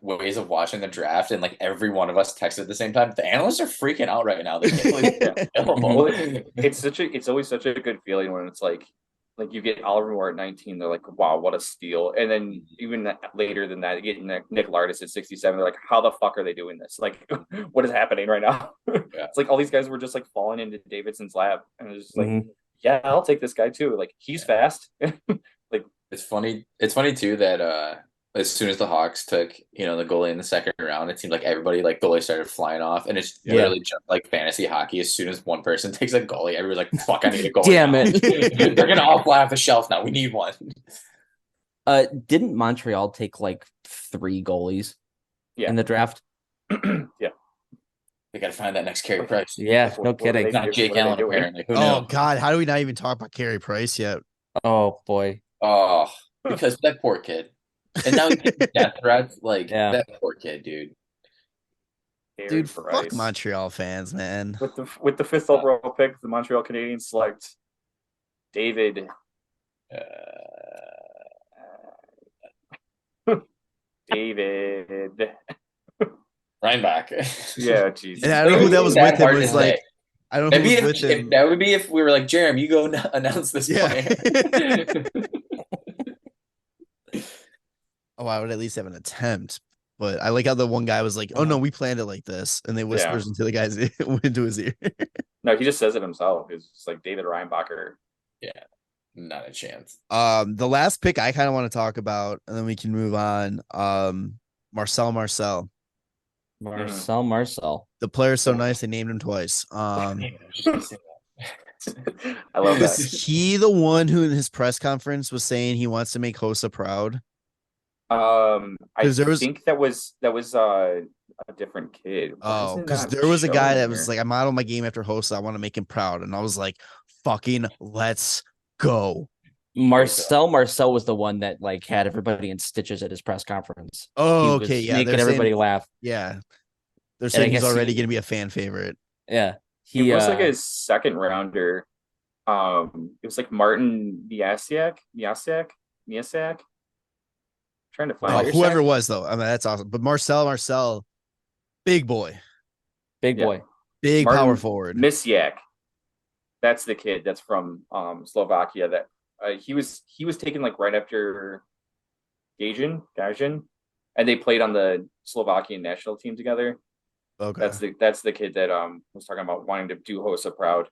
ways of watching the draft, and like every one of us texted at the same time. The analysts are freaking out right now. They can't believe they're available. It's always such a good feeling when it's like you get Oliver Moore at 19, they're like, wow, what a steal. And then even later than that, you get Nick Lardis at 67. They're like, how the fuck are they doing this? Like, what is happening right now? It's like all these guys were just like falling into Davidson's lap. And it's just like, yeah, I'll take this guy too. Like, he's fast. Like, it's funny too that as soon as the Hawks took, the goalie in the second round, it seemed like everybody like goalie started flying off, and it's literally just like fantasy hockey. As soon as one person takes a goalie, everybody's like, "Fuck, I need a goalie." Damn now. it! They're gonna all fly off the shelf now. We need one. Didn't Montreal take like 3 goalies in the draft? Yeah. They got to find that next Carey Price. Yeah, no kidding. Not Jake Allen, apparently. Who Oh knows? God, how do we not even talk about Carey Price yet? Oh boy. Oh, because that poor kid. And now he's getting death threats. Like that poor kid, dude. Dude, fuck Montreal fans, man. With the 5th overall pick, the Montreal Canadiens select David. David Reinbach. Yeah, jeez. And I don't know who that was with him. Was like, I don't know who was with him. That would be if we were like, Jarom, you go announce this player. Oh, I would at least have an attempt. But I like how the one guy was like, "Oh no, we planned it like this," and they whispers into the guy's into his ear. No, he just says it himself. It's just like David Reinbacher. Yeah, not a chance. The last pick I kind of want to talk about, and then we can move on. Marcel. The player's so nice they named him twice. I love that. Was he the one who in his press conference was saying he wants to make Hossa proud? I think that was a different kid. Oh, because there was a guy that was like, I modeled my game after Hossa. I want to make him proud, and I was like, fucking let's go. Marcel was the one that like had everybody in stitches at his press conference. Oh, okay, yeah, making everybody laugh. Yeah, they're saying he's already going to be a fan favorite. Yeah, he was like a second rounder. It was like Martin Miasiak. Trying to find whoever it was though. I mean, that's awesome. But Marcel, big boy, big Martin power forward. Misiak. That's the kid that's from Slovakia. That he was taken like right after Gajan, and they played on the Slovakian national team together. Okay, that's the kid that was talking about wanting to do Hossa proud.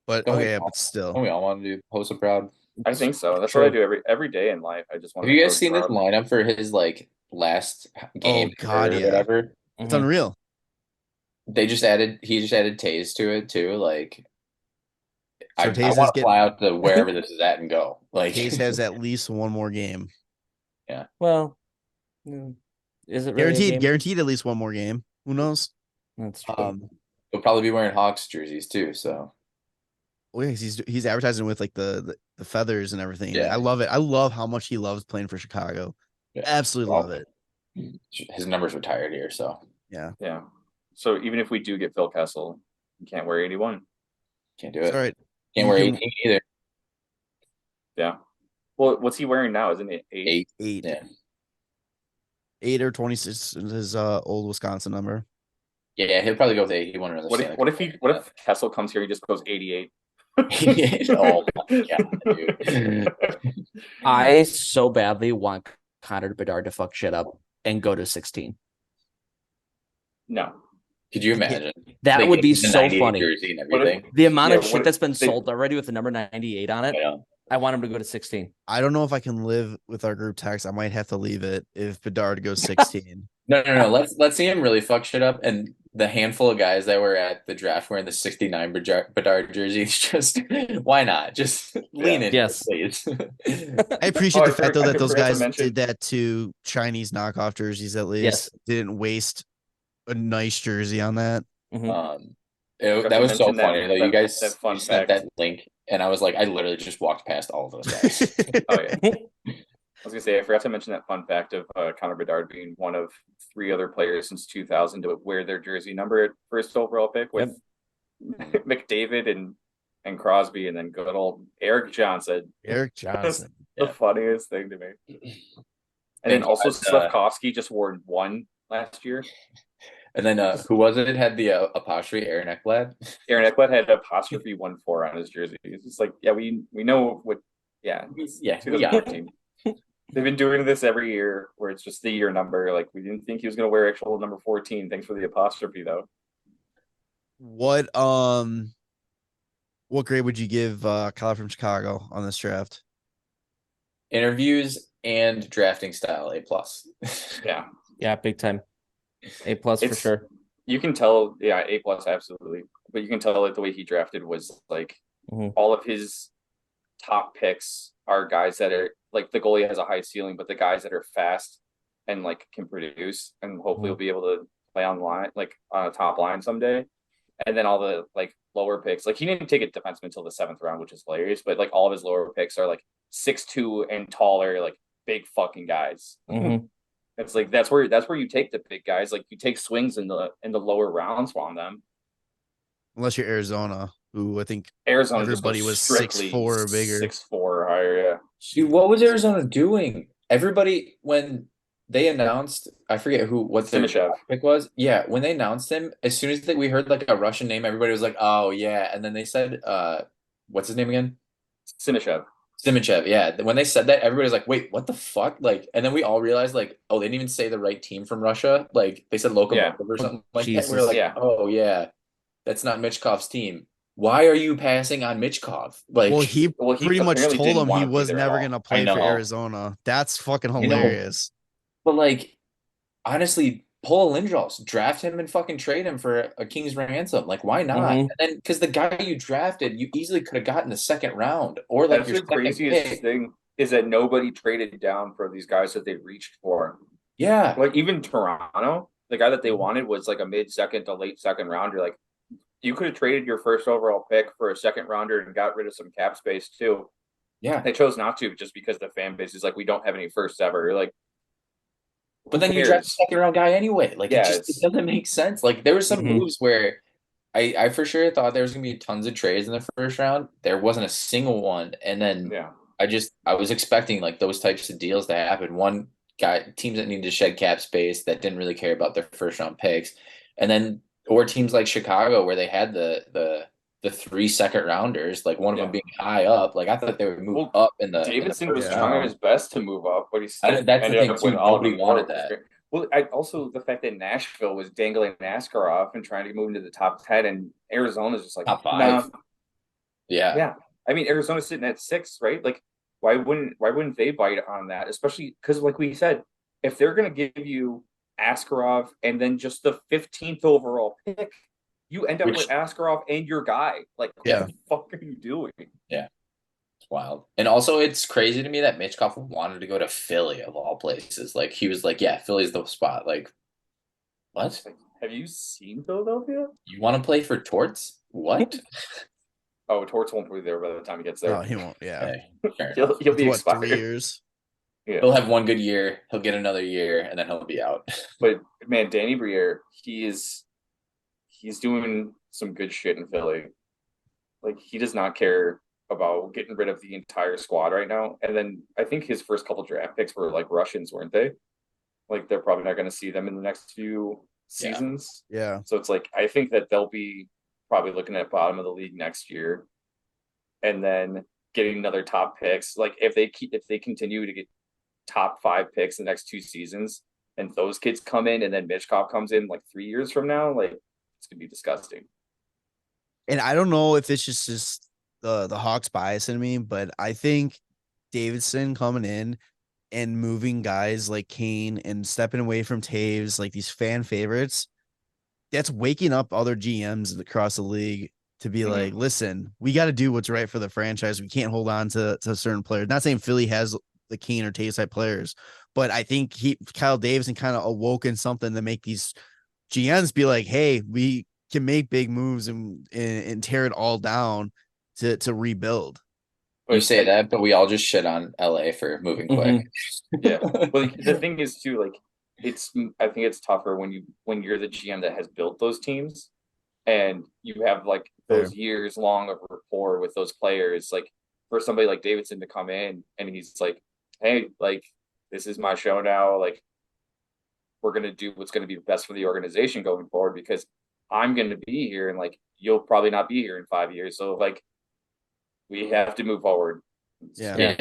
But but still, we all want to do Hossa proud. I think so. That's what I do every day in life. I just want. Have you guys seen this lineup for his like last game? Oh God, yeah. Whatever. It's unreal. He just added Taze to it too. Like, so I want to fly out to wherever this is at and go. Like, Taze has at least one more game. Yeah. Well, is it really guaranteed at least one more game? Who knows? That's true. He'll probably be wearing Hawks jerseys too. So. Oh yeah, he's advertising with like the feathers and everything. Yeah. I love it. I love how much he loves playing for Chicago. Yeah. Absolutely love it. His numbers retired here, so yeah. So even if we do get Phil Kessel, you can't wear 81. Can't do it. All right. Can't wear 18 either. Yeah. Well, what's he wearing now? Isn't it 8? 8. Yeah. 8 or 26 is his old Wisconsin number. Yeah, he'll probably go with 81 or What if Kessel comes here, he just goes 88? Oh my god, dude. I so badly want Connor Bedard to fuck shit up and go to 16. No. Could you imagine? That Like, would be the so 98 funny. jersey and What if- everything. The amount of Yeah, shit what that's been they- sold already with the number 98 on it. I know. I want him to go to 16. I don't know if I can live with our group text. I might have to leave it if Bedard goes 16. No. Let's see him really fuck shit up. And the handful of guys that were at the draft wearing the 69 Bedard jerseys, just why not? Just lean in, Yes. please. I appreciate the fact though I that those forgot to guys mention- did that to Chinese knockoff jerseys at least. Yes. Didn't waste a nice jersey on that. Mhm. That to was so mention that- funny though. You that- guys that fun you sent fact. that link, and I was like, I literally just walked past all of those guys. Oh yeah. I was gonna say I forgot to mention that fun fact of Connor Bedard being one of 3 other players since 2000 to wear their jersey number at first overall pick with McDavid and Crosby, and then good old Eric Johnson. Eric Johnson. The funniest thing to me. And then Thank also God, Slavkovsky just wore 1 last year. And then who was it? It had the apostrophe Aaron Ekblad. Aaron Ekblad had apostrophe 1-4 on his jersey. It's just like, yeah, we know what. Yeah, Yeah, we got it. 2014. They've been doing this every year where it's just the year number. Like, we didn't think he was going to wear actual number 14. Thanks for the apostrophe, though. What grade would you give Kyle from Chicago on this draft? Interviews and drafting style A+. Yeah, Yeah, big time. A+ for It's- sure. you can tell. Yeah, A+, absolutely. But you can tell like the way he drafted was like Mhm. all of his top picks are guys that are like the goalie has a high ceiling, but the guys that are fast and like can produce and hopefully will be able to play on line, like on a top line someday. And then all the like lower picks, like he didn't take a defenseman until the 7th round, which is hilarious. But like all of his lower picks are like 6'2" and taller, like big fucking guys. Mhm. It's like that's where you take the big guys. Like you take swings in the lower rounds on them. Unless you're Arizona, who I think Arizona Everybody just was goes strictly 6'4" or bigger. 6'4" higher. Yeah. Dude, what was Arizona doing? Everybody, when they announced, I forget what their Simashev. pick was. Yeah, when they announced him, as soon as we heard like a Russian name, everybody was like, "Oh yeah," and then they said, "What's his name again?" Simashev. Simachev. Yeah, when they said that, everybody was like, "Wait, what the fuck?" Like, and then we all realized, like, oh, they didn't even say the right team from Russia. Like, they said Lokomotiv Yeah. or something like that. Jesus. We were like, Yeah. "Oh yeah, that's not Michkov's team. Why are you passing on Michkov?" Like, well, he Well, he pretty much apparently told didn't him want he to be was there at never all. gonna play for know. Arizona. That's fucking know. hilarious. but like, honestly, pull a Lindros, draft him and fucking trade him for a king's ransom. Like, why not? Mhm. And then because the guy you drafted, you easily could have gotten the 2nd round or like That's your the second craziest pick. thing is that nobody traded down for these guys that they reached for. Yeah, Like even Toronto, the guy that they wanted was like a mid-second to late second rounder. Like you could have traded your first overall pick for a 2nd rounder and got rid of some cap space too. yeah. They chose not to just because the fan base is like, we don't have any firsts ever. Like, But then who you draft a cares? 2nd round guy anyway. Like, Yeah, it it's- doesn't make sense. Like, there were some Mhm. moves where I for sure thought there was gonna be tons of trades in the 1st round. There wasn't a single one, and then Yeah. I was expecting like those types of deals to happen. One guy, teams that needed to shed cap space that didn't really care about their 1st round picks, and then or teams like Chicago where they had the 3 2nd rounders, like one of them Yeah. being high up. Like I thought they would move Well, up in the Davidson was first trying round. his best to move up, but he still That's the ended thing, up too. with all Nobody of wanted them. that. Well, also the fact that Nashville was dangling Askarov and trying to move into the top 10, and Arizona's just like Top 5. nah. Yeah. I mean, Arizona's sitting at 6, right? Like, why wouldn't they bite on that? Especially because, like we said, if they're going to give you Askarov and then just the 15th overall pick, you end up Which- with Askarov and your guy. Like, Yeah. what the fuck are you doing? It's wild. And also it's crazy to me that Michkov wanted to go to Philly of all places. Like he was like, yeah, Philly's the spot. Like, what? Like, have you seen Philadelphia? You want to play for Torts? What? Oh, Torts won't be there by the time he gets there. No, he won't. Yeah. Okay, fair he'll enough. be What, expired. 3 years? Yeah. He'll have one good year. He'll get another year, and then he'll be out. But man, Danny Briere, he's doing some good shit in Philly. Like he does not care about getting rid of the entire squad right now. And then I think his first couple draft picks were like Russians, weren't they? Like they're probably not going to see them in the next few seasons. Yeah. So it's like I think that they'll be probably looking at bottom of the league next year. and then getting another top picks. Like if they continue to get top 5 picks in the next 2 seasons, and those kids come in, and then Mitchkov comes in like 3 years from now, like it's gonna be disgusting. And I don't know if it's just the Hawks bias in me, but I think Davidson coming in and moving guys like Kane and stepping away from Taves, like these fan favorites, that's waking up other GMs across the league to be like, listen, we got to do what's right for the franchise. We can't hold on to certain players. Not saying Philly has the Kane or Taves type players, but I think Kyle Davidson kind of awoken something to make these GMs be like, hey, we can make big moves and tear it all down to rebuild. You say that, but we all just shit on LA for moving quick. Yeah. Well, the thing is too, like I think it's tougher when you're the GM that has built those teams and you have like those years long of rapport with those players. Like for somebody like Davidson to come in and he's like, hey, like this is my show now. Like we're gonna do what's gonna be best for the organization going forward because I'm gonna be here and like you'll probably not be here in 5 years. So like we have to move forward. Yeah.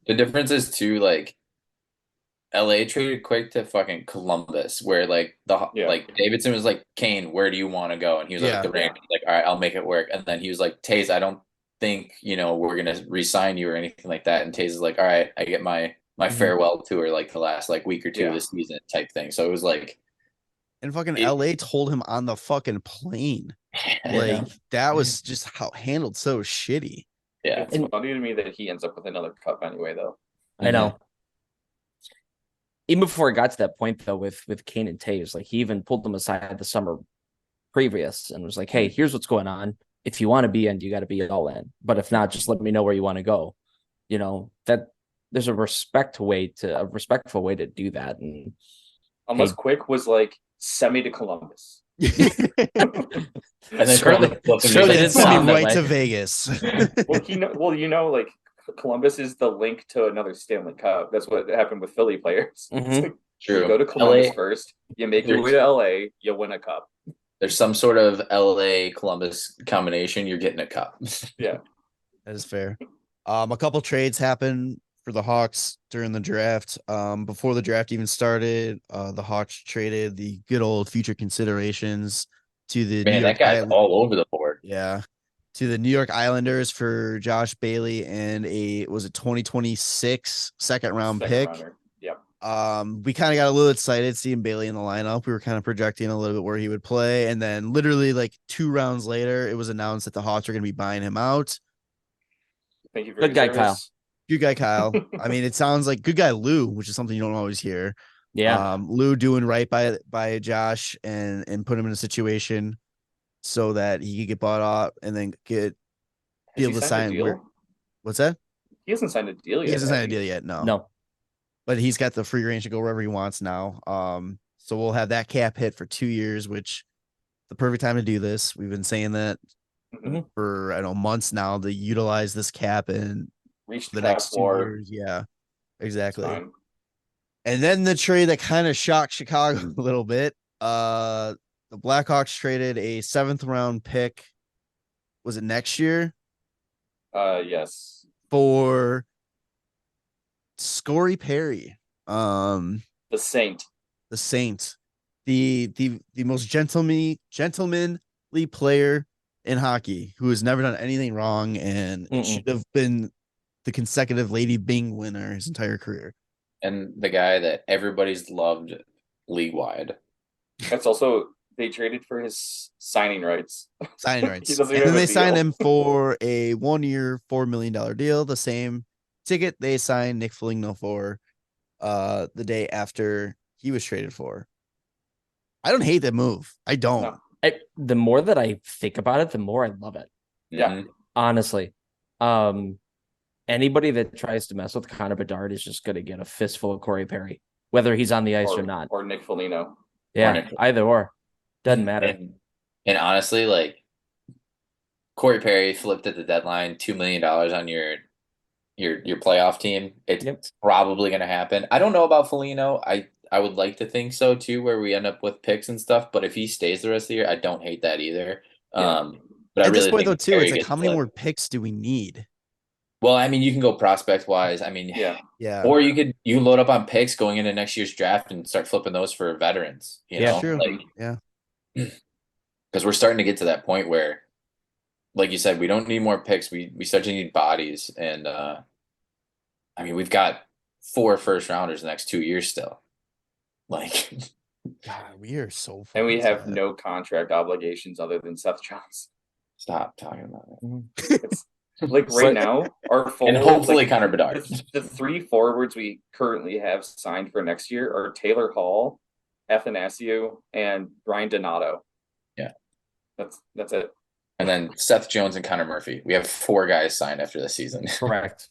The difference is too, like LA traded quick to fucking Columbus, where like like Davidson was like, Kane, where do you want to go? And he was like, the Rangers. Like, all right, I'll make it work. And then he was like, Taze, I don't think we're gonna re-sign you or anything like that. And Taze is like, all right, I get my farewell tour like the last like week or two of the season type thing. So it was like, and fucking LA told him on the fucking plane. Like that was just how handled so shitty. Yeah. It's funny to me that he ends up with another cup anyway, though. I know. Even before it got to that point, though, with Kane and Taves, like he even pulled them aside the summer previous and was like, hey, here's what's going on. If you want to be in, you got to be all in. But if not, just let me know where you want to go. That there's a respectful way to do that. And unless Quick was like, send me to Columbus. And then surely didn't sound right to Vegas. Well, like Columbus is the link to another Stanley Cup. That's what happened with Philly players. Like, true. You go to Columbus first, you make your way to LA, you win a cup. There's some sort of LA Columbus combination, you're getting a cup. Yeah. That is fair. A couple trades happened for the Hawks during the draft. Before the draft even started, the Hawks traded the good old future considerations to the New York that guy's all over the board. Yeah. To the New York Islanders for Josh Bailey and a 2026 second round pick. Yep. We kind of got a little excited seeing Bailey in the lineup. We were kind of projecting a little bit where he would play. And then literally like 2 rounds later, it was announced that the Hawks are going to be buying him out. Thank you for good guy, Kyle. Good guy, Kyle. I mean, it sounds like good guy, Lou, which is something you don't always hear. Yeah. Lou doing right by Josh and put him in a situation so that he could get bought off and then be able to sign. What's that? He hasn't signed a deal yet. He hasn't signed a deal yet. No. But he's got the free range to go wherever he wants now. So we'll have that cap hit for 2 years, which the perfect time to do this. We've been saying that for months now to utilize this cap and reach the next 2 years. Yeah, exactly. And then the trade that kind of shocked Chicago a little bit. The Blackhawks traded a 7th round pick. Was it next year? Yes. For Scory Perry. The Saint. The most gentlemanly player in hockey who has never done anything wrong and should have been the consecutive Lady Bing winner his entire career. And the guy that everybody's loved league wide. That's also, they traded for his signing rights. And then they signed him for a 1-year, $4 million deal. The same ticket they signed Nick Foligno for the day after he was traded for. I don't hate that move. I don't. No. The more that I think about it, the more I love it. Yeah. Honestly. Anybody that tries to mess with Connor Bedard is just going to get a fistful of Corey Perry, whether he's on the ice or not. Or Nick Foligno. Yeah, either or. Doesn't matter. And honestly, like, Corey Perry flipped at the deadline $2 million on your playoff team. It's probably going to happen. I don't know about Foligno. I would like to think so, too, where we end up with picks and stuff. But if he stays the rest of the year, I don't hate that either. Yeah. But I At this really point, think though, too, Perry it's like, gets how many the- more picks do we need? Well, I mean, you can go prospect wise. I mean, Yeah. Yeah. or you load up on picks going into next year's draft and start flipping those for veterans. You Yeah, know, true. like Yeah. because we're starting to get to that point where, like you said, we don't need more picks. We start to need bodies, and I mean, we've got 4 first rounders the next 2 years still. Like, God, we are so And we fucking have sad. no contract obligations other than Seth Jones. stop talking about it. It's like right now, our forward, And hopefully like, Connor Bedard. the 3 forwards we currently have signed for next year are Taylor Hall, Athanasiou, and Ryan Donato. Yeah. That's it. And then Seth Jones and Connor Murphy. We have 4 guys signed after the season. correct.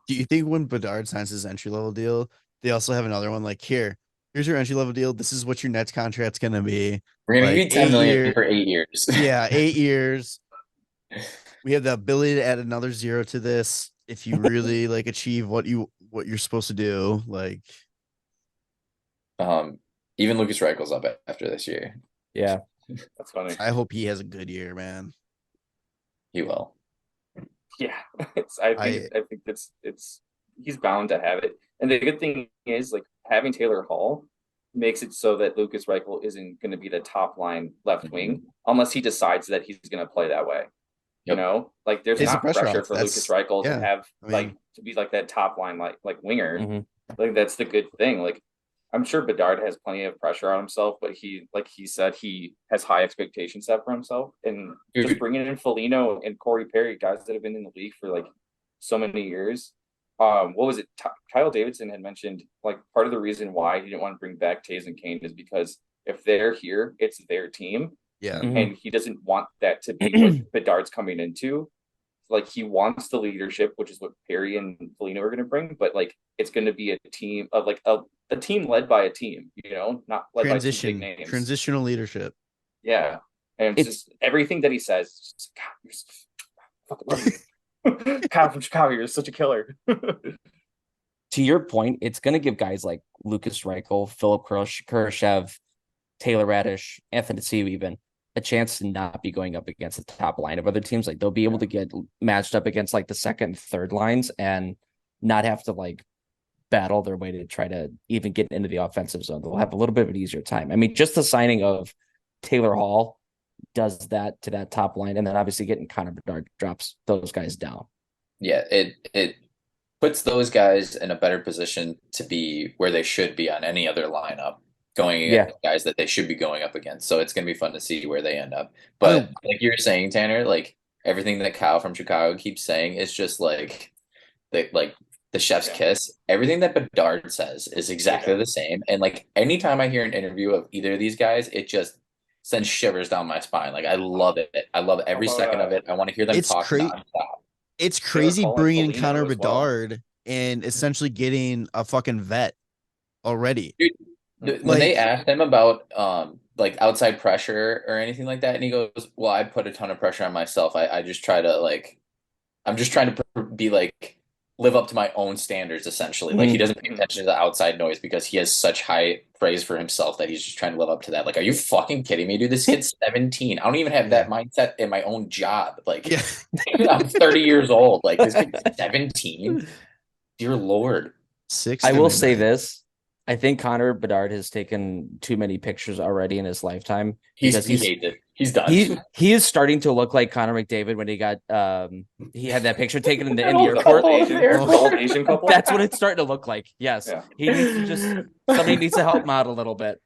Do you think when Bedard signs his entry level deal, they also have another one like, here's your entry level deal. This is what your Nets contract's gonna be. We're gonna Like, give you $10 million year- for 8 years. Yeah, 8 years. We have the ability to add another 0 to this if you really like achieve what you're supposed to do. Like, Even Lucas Reichel's up after this year. Yeah. That's funny. I hope he has a good year, man. He will. Yeah, I think he's bound to have it. And the good thing is, like, having Taylor Hall makes it so that Lucas Reichel isn't going to be the top line left wing unless he decides that he's going to play that way. You Yep. know, like there's Takes the not pressure pressure off. for That's- Lucas Reichel yeah. to have I mean- like to be like that top line like winger. Mhm. Like that's the good thing. Like I'm sure Bedard has plenty of pressure on himself, but he said he has high expectations set for himself. And just Dude. bringing in Foligno and Corey Perry, guys that have been in the league for like so many years. What was it? Kyle Davidson had mentioned like part of the reason why he didn't want to bring back Tays and Kane is because if they're here, it's their team, Yeah. Mhm. and he doesn't want that to be what Bedard's coming into. Like he wants the leadership, which is what Perry and Foligno are going to bring, but like it's going to be a team of like a team led by a team, you know, not led by two big names. Transitional leadership. Yeah, and it's just everything that he says. Is just, God, you're so fucking love you. Kyle from Chicago, you're such a killer. To your point, it's going to give guys like Lucas Reichel, Philip Kurashev, Taylor Radish, Anthony Siu even a chance to not be going up against the top line of other teams. Like they'll be able to get matched up against like the second and third lines and not have to like battle their way to try to even get into the offensive zone. They'll have a little bit of an easier time. I mean, just the signing of Taylor Hall does that to that top line. And then obviously getting Connor Bedard drops those guys down. Yeah, it puts those guys in a better position to be where they should be on any other lineup going against guys that they should be going up against. So it's going to be fun to see where they end up. But like you were saying, Tanner, like everything that Kyle from Chicago keeps saying is just like the chef's kiss. Everything that Bedard says is exactly the same. And like anytime I hear an interview of either of these guys, it just sends shivers down my spine. Like I love it. I love every second of it. I want to hear them It's talk nonstop. It's crazy Hall and bringing in Foligno Connor as well. Bedard and essentially getting a fucking vet already. Dude, when Like- they asked him about like outside pressure or anything like that, and he goes, "Well, I put a ton of pressure on myself. I just try to like, I'm just trying to be like live up to my own standards essentially. Like he doesn't pay attention to the outside noise because he has such high praise for himself that he's just trying to live up to that. Like, are you fucking kidding me, dude? This kid's 17. I don't even have that mindset in my own job. Like, Yeah. I'm 30 years old. Like this kid's 17. Dear Lord. Six. I will say this. I think Connor Bedard has taken too many pictures already in his lifetime. He because hates it. He's done. He is starting to look like Connor McDavid when he got he had that picture taken in the The airport. old Asian couple. That's what it's starting to look like. Yes. Yeah. He needs to just somebody needs to help him out a little bit.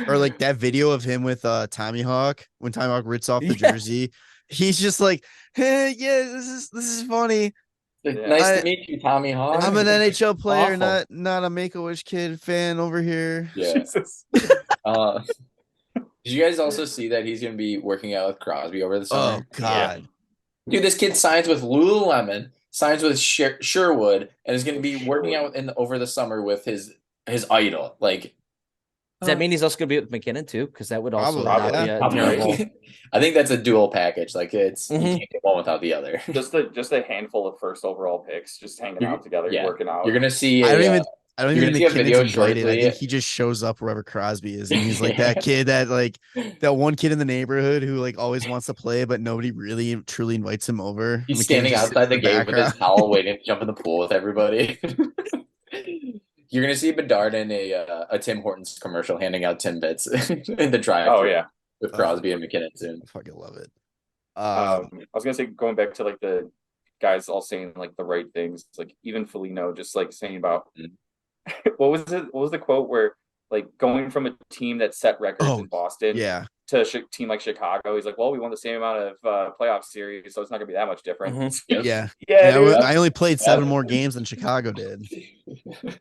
Or like that video of him with Tommy Hawk when Tommy Hawk rips off the Yeah. jersey. He's just like, hey, yeah, this is funny. Nice to meet you, Tommy Hawk. I'm an NHL player, Awful. not a Make-A-Wish Kid fan over here. Yeah. Jesus. Did you guys also see that he's going to be working out with Crosby over the summer? Oh God. Dude, this kid signs with Lululemon, signs with Sherwood, and is going to be working out over the summer with his idol. Like, Does that mean he's also going to be with McKinnon too? Because that would also Probably, not be a Probably. terrible. I think that's a dual package. Like, it's you Mhm. can't get one without the other. Just a handful of first overall picks, just hanging out together, yeah. working out. You're going to see I don't even I don't You're even gonna think see a video McKinnon's invited. I shortly. think he just shows up wherever Crosby is, and he's like that kid that one kid in the neighborhood who like always wants to play, but nobody really truly invites him over. He's McKinnon standing just sits outside in the gate with his background. towel waiting to jump in the pool with everybody. You're gonna see Bedard in a Tim Hortons commercial handing out Timbits in the drive-thru Oh yeah. with Crosby and McKinnon soon. I fucking love it. I was gonna say, going back to like the guys all saying like the right things, like even Foligno just like saying about what was it? What was the quote where like going from a team that set records in Boston Yeah, to a team like Chicago? He's like, well, we won the same amount of playoff series, so it's not gonna be that much different. Yep. yeah, Yeah, And dude. I only played 7 Yep. more games than Chicago did.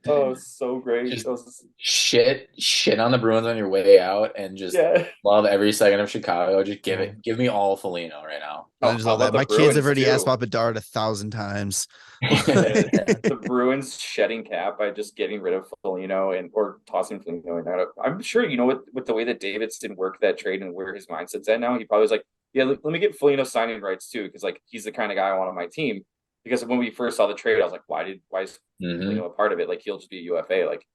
Oh, it's so great. Just It was- shit on the Bruins on your way out, and just yeah. love every second of Chicago. Just give me all Foligno right now. I just love how that. about the My kids have Bruins, already too? asked about Bedard 1,000 times. The Bruins shedding cap by just getting rid of Foligno or tossing Foligno in that. I'm sure with the way that Davidson worked that trade and where his mindset's at now, he probably was like, yeah, let me get Foligno signing rights too, because like he's the kind of guy I want on my team. Because when we first saw the trade, I was like, why is Foligno a part of it? Like he'll just be a UFA. Like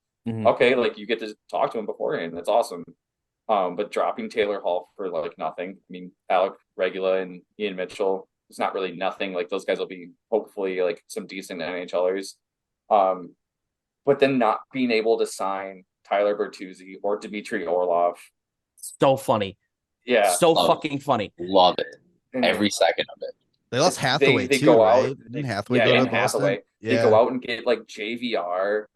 okay, like you get to talk to him beforehand. That's awesome. But dropping Taylor Hall for like nothing. I mean, Alec Regula and Ian Mitchell, it's not really nothing. Like those guys will be hopefully like some decent NHLers. But then not being able to sign Tyler Bertuzzi or Dmitry Orlov. So funny. Yeah. So Love fucking funny. Love it. And Every second of it. They lost Hathaway they too, go right? out. Didn't Hathaway go to and Boston? Hathaway. Yeah. They go out and get like JVR,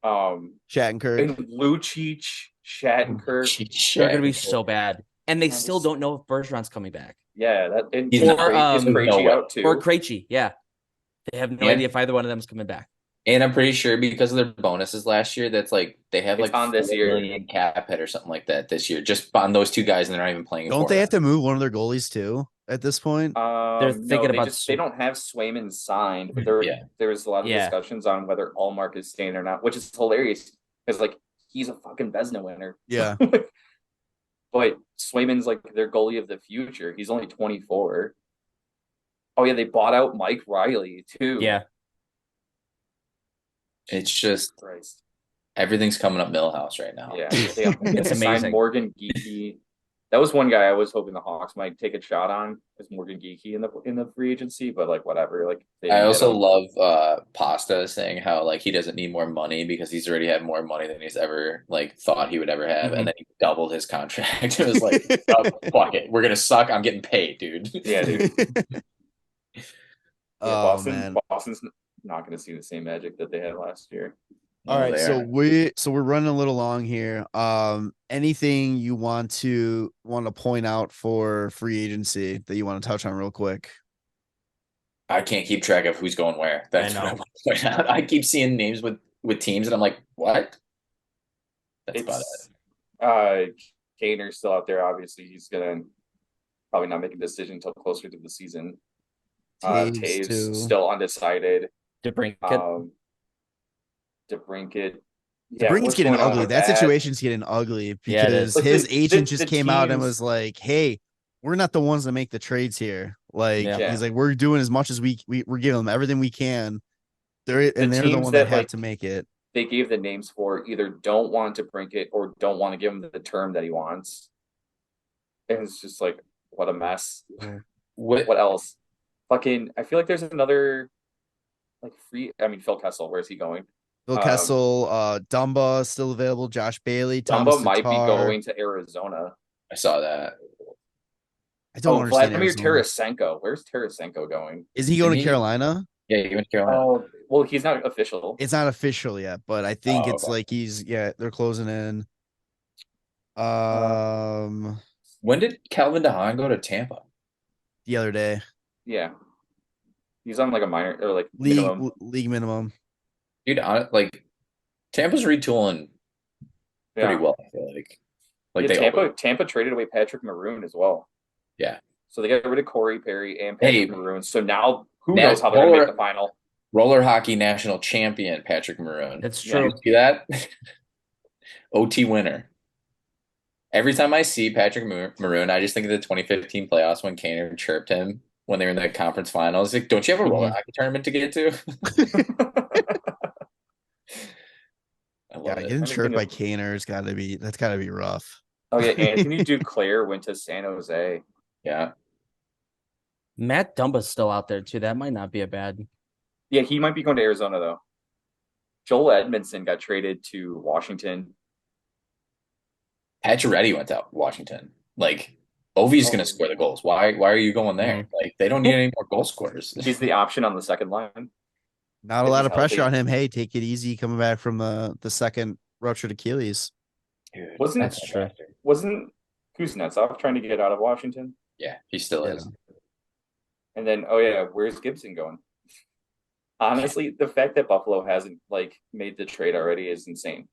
Shattenkirk. and Lucic, Shattenkirk. They're gonna be so bad, and they still don't know if Bergeron's coming back Yeah, that and He's is not- Krejci no way. out too? or Krejci. Yeah, they have no Yeah. idea if either one of them is coming back. And I'm pretty sure because of their bonuses last year, that's like they have It's like on this 4 year. million cap hit or something like that this year, just on those two guys, and they're not even playing. Don't for they them. have to move one of their goalies too at this point? They're thinking about they don't have Swayman signed, but there was a lot of Yeah. discussions on whether Allmark is staying or not, which is hilarious because like he's a fucking Vezina winner. Yeah. But Swayman's like their goalie of the future. He's only 24. Oh yeah, they bought out Mike Riley too. Yeah, It's just Christ. everything's coming up Millhouse right now. Yeah, It's it's amazing. amazing. Morgan Geeky. That was one guy I was hoping the Hawks might take a shot on, is Morgan Geeky in the free agency, but like whatever. Like they I didn't also get him. love Pasta saying how like he doesn't need more money because he's already had more money than he's ever like thought he would ever have, and then he doubled his contract. It was like, oh, fuck it, we're gonna suck. I'm getting paid, dude. Yeah, dude. Oh man. Boston's not going to see the same magic that they had last year. All right, they so are. we're running a little long here. Anything you want to point out for free agency that you want to touch on real quick? I can't keep track of who's going where. That's I what I know. want to point out. I keep seeing names with teams, and I'm like, what? That's about it. Kaner's still out there. Obviously, he's going to probably not make a decision until closer to the season. Taves, too. Taves still undecided. DeBrincat. DeBrincat. The Brink's getting ugly. That situation's getting ugly Yeah, it because is. Like, his the agent just teams- came out and was like, "Hey, we're not the ones that make the trades here. Like, Yeah. he's like, we're doing as much as we're giving them everything we can. They're the teams one that that, have like, to make it. They gave the names for either don't want to Brinket or don't want to give him the term that he wants. And it's just like, what a mess. What? What else? Fucking, I feel like there's another like Phil Kessel, where's he going? Phil Kessel, Dumba still available. Josh Bailey, Thomas Dumba might be Tatar. going to Arizona. I saw that. I don't understand. Vladimir Arizona. Tarasenko. Where's Tarasenko going? Is he going to He- Carolina? Yeah, you went to Carolina. Oh, well, he's not official. It's not official yet, but I think Oh, it's okay. like they're closing in. When did Calvin DeHaan go to Tampa? The other day, Yeah. He's on like a minor or like minimum. league minimum. Dude, like Tampa's retooling pretty Yeah. well, I feel like. Yeah, They Tampa traded away Patrick Maroon as well. Yeah. So they got rid of Corey Perry and Patrick Hey. Maroon. So now who Now knows how they're going to Roller- make the final? roller hockey national champion Patrick Maroon. It's Yeah. true. You see that? OT winner. Every time I see Patrick Maroon, I just think of the 2015 playoffs when Kaner chirped him when they were in the conference finals. Like, don't you have a roller hockey tournament to get to? I Yeah, love it. getting I'm shirked by thinking Kaner's gotta be rough. Oh yeah, Anthony Duclair went to San Jose. Yeah. Matt Dumba's still out there too. That might not be a bad. Yeah, he might be going to Arizona though. Joel Edmondson got traded to Washington. Pacioretty went to Washington. Like, Ovi's going Oh. to score the goals. Why are you going there? Like, they don't need any more goal scorers. He's the option on the second line. Not a If lot he's of pressure healthy. on him. Hey, take it easy coming back from the second ruptured Achilles. Dude, Wasn't- That's true. Wasn't Kuznetsov trying to get out of Washington? Yeah, he still Yeah. is. And then, oh yeah, where's Gibson going? Honestly, the fact that Buffalo hasn't like made the trade already is insane.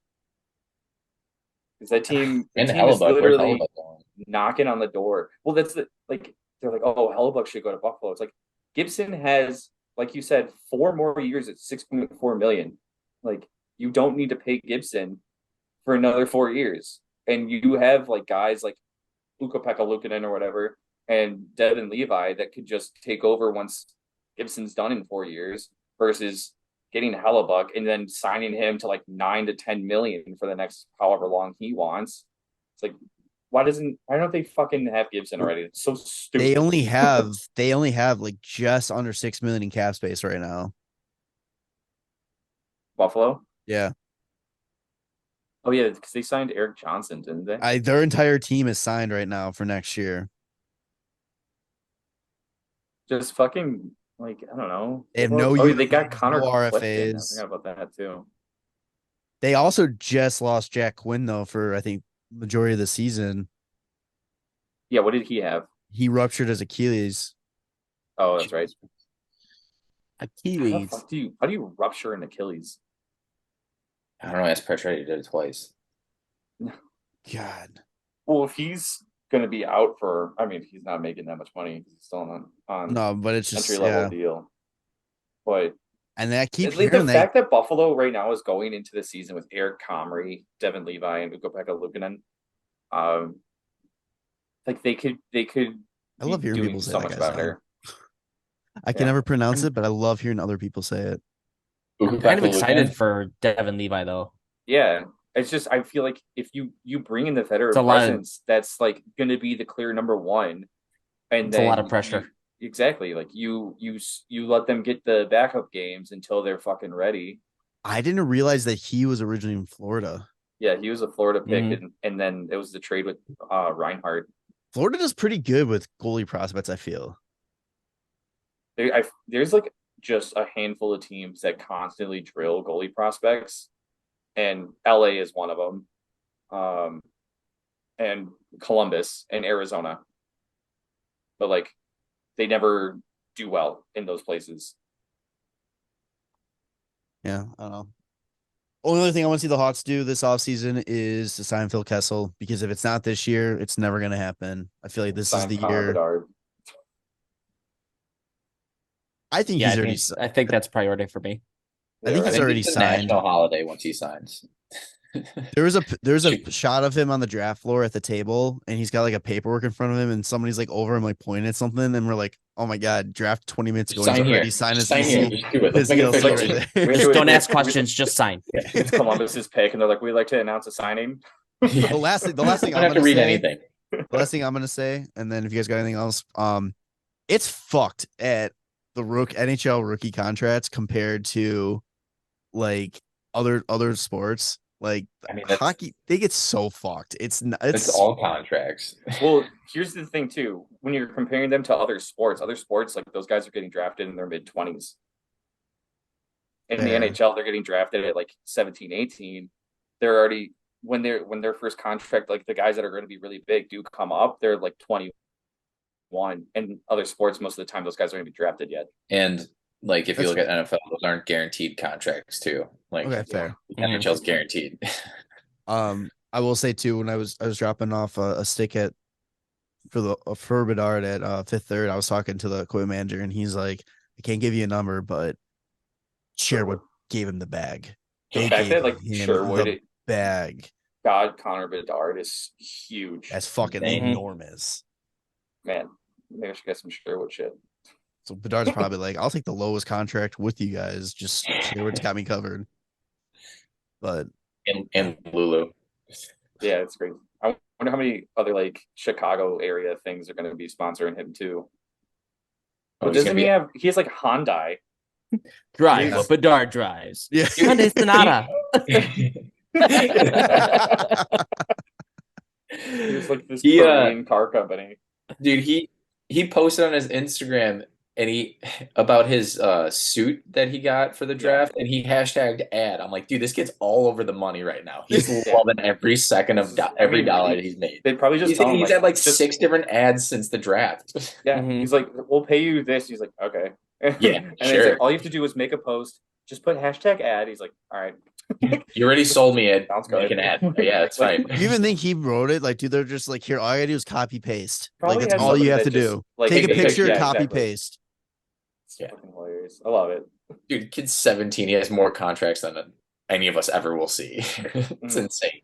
Because that team And is Hellebuck, where's literally Hellebuck going? knocking on the door. Well, that's the like they're like, oh, Hellebuck should go to Buffalo. It's like Gibson has, like you said, 4 more years at 6.4 million. Like you don't need to pay Gibson for another 4 years, and you have like guys like Ukko-Pekka Luukkonen or whatever, and Devin Levi that could just take over once Gibson's done in 4 years, versus getting Hellebuck and then signing him to like 9 to 10 million for the next however long he wants. It's like, why don't they fucking have Gibson already? It's so stupid. They only have like just under 6 million in cap space right now. Buffalo. Yeah. Oh yeah, because they signed Eric Johnson, didn't they? Their entire team is signed right now for next year. Just fucking like I don't know. They have Well, no they got Connor no Clifton. I RFAs. forgot about that too. They also just lost Jack Quinn though for I think majority of the season. Yeah, what did he have? He ruptured his Achilles. Oh, that's right. How the Achilles. fuck how do you rupture an Achilles? I don't know. Ask Pacioretty did it twice. God. Well, if he's gonna be out for, I mean, he's not making that much money. He's still on No, but it's just entry level deal. But And I keep the hearing fact that Buffalo right now is going into the season with Eric Comrie, Devin Levi, and Ukko-Pekka Luukkonen, like they could I love be hearing doing people say so that much guy's better. I can Yeah. never pronounce it, but I love hearing other people say it. I'm kind of excited for Devin Levi though. Yeah, it's just I feel like if you bring in the It's veteran a lot of- presence, that's like going to be the clear number one, and It's a then lot of pressure. exactly, like you let them get the backup games until they're fucking ready. I didn't realize that he was originally in Florida. Yeah, he was a Florida pick, Mhm. and then it was the trade with Reinhardt. Florida does pretty good with goalie prospects, I feel. There's like just a handful of teams that constantly drill goalie prospects, and LA is one of them, and Columbus and Arizona. But like, they never do well in those places. Yeah, I don't know. Only other thing I want to see the Hawks do this offseason is to sign Phil Kessel, because if it's not this year, it's never going to happen. I feel like this is Sign the Connor year. Bedard. I think Yeah, he's already. I think that's priority for me. I think he's I think already it's a signed. national holiday once he signs. There's a shot of him on the draft floor at the table, and he's got like a paperwork in front of him, and somebody's like over him, like pointing at something, and we're like, "Oh my god!" Draft 20 minutes ago, Sign he's here. already signed his Sign here. EC. Just do it. Let's His make it ELC official. right there. Wait, Just wait, don't wait, ask wait. questions, just sign. It's Columbus's pick, and they're like, "We'd like to announce a signing." Yeah. The last thing I don't I'm have to gonna read say, anything. the last thing I'm gonna say, and then if you guys got anything else, it's fucked at the NHL rookie contracts compared to like other sports. Like I mean, that's hockey, they get so fucked. It's all contracts. Well, here's the thing too: when you're comparing them to other sports, like those guys are getting drafted in their mid-20s. In the Fair. NHL, they're getting drafted at like 17, 18. They're already when their first contract, like the guys that are going to be really big do come up, they're like 21. And other sports, most of the time, those guys aren't going to be drafted yet. And like if you That's look at NFL, those aren't guaranteed contracts too. Like Okay, fair. NHL's guaranteed. I will say too, when I was dropping off a stick at for Bedard at Fifth Third, I was talking to the equipment manager, and he's like, "I can't give you a number, but Sherwood gave him the bag. The fact that like him Sherwood the bag got Connor Bedard is huge. as fucking Mhm. enormous." Man, maybe I should get some Sherwood shit. So Bedard's probably like, "I'll take the lowest contract with you guys. Just Sherwood's got me covered." But and Lulu. Yeah, it's great. I wonder how many other like Chicago area things are going to be sponsoring him too. Oh, But he's doesn't gonna he be have? He has like Hyundai. Drive Yeah. what Bedard drives. Yeah. Hyundai Sonata. He's like this He, Korean car company. dude, he posted on his Instagram and about his suit that he got for the draft, and he hashtagged ad. I'm like, dude, this kid's all over the money right now. He's loving every second of every dollar that he's made. They probably just tell him He's like, had like just, 6 different ads since the draft. Yeah, Mhm. he's like, we'll pay you this. He's like, okay. Yeah, and then he's sure. like, all you have to do is make a post, just put hashtag ad. He's like, all right. You already sold me it. Sounds Make good. an ad. Yeah, it's fine. You even think he wrote it? Like, dude, they're just like, here, all I gotta do is copy paste. Probably Like, that's has all you somebody have to that just, do. like, Take a take a picture, picture, yeah, copy exactly. paste. It's Yeah. fucking hilarious. I love it. Dude, kid's 17. He has more contracts than any of us ever will see. It's insane.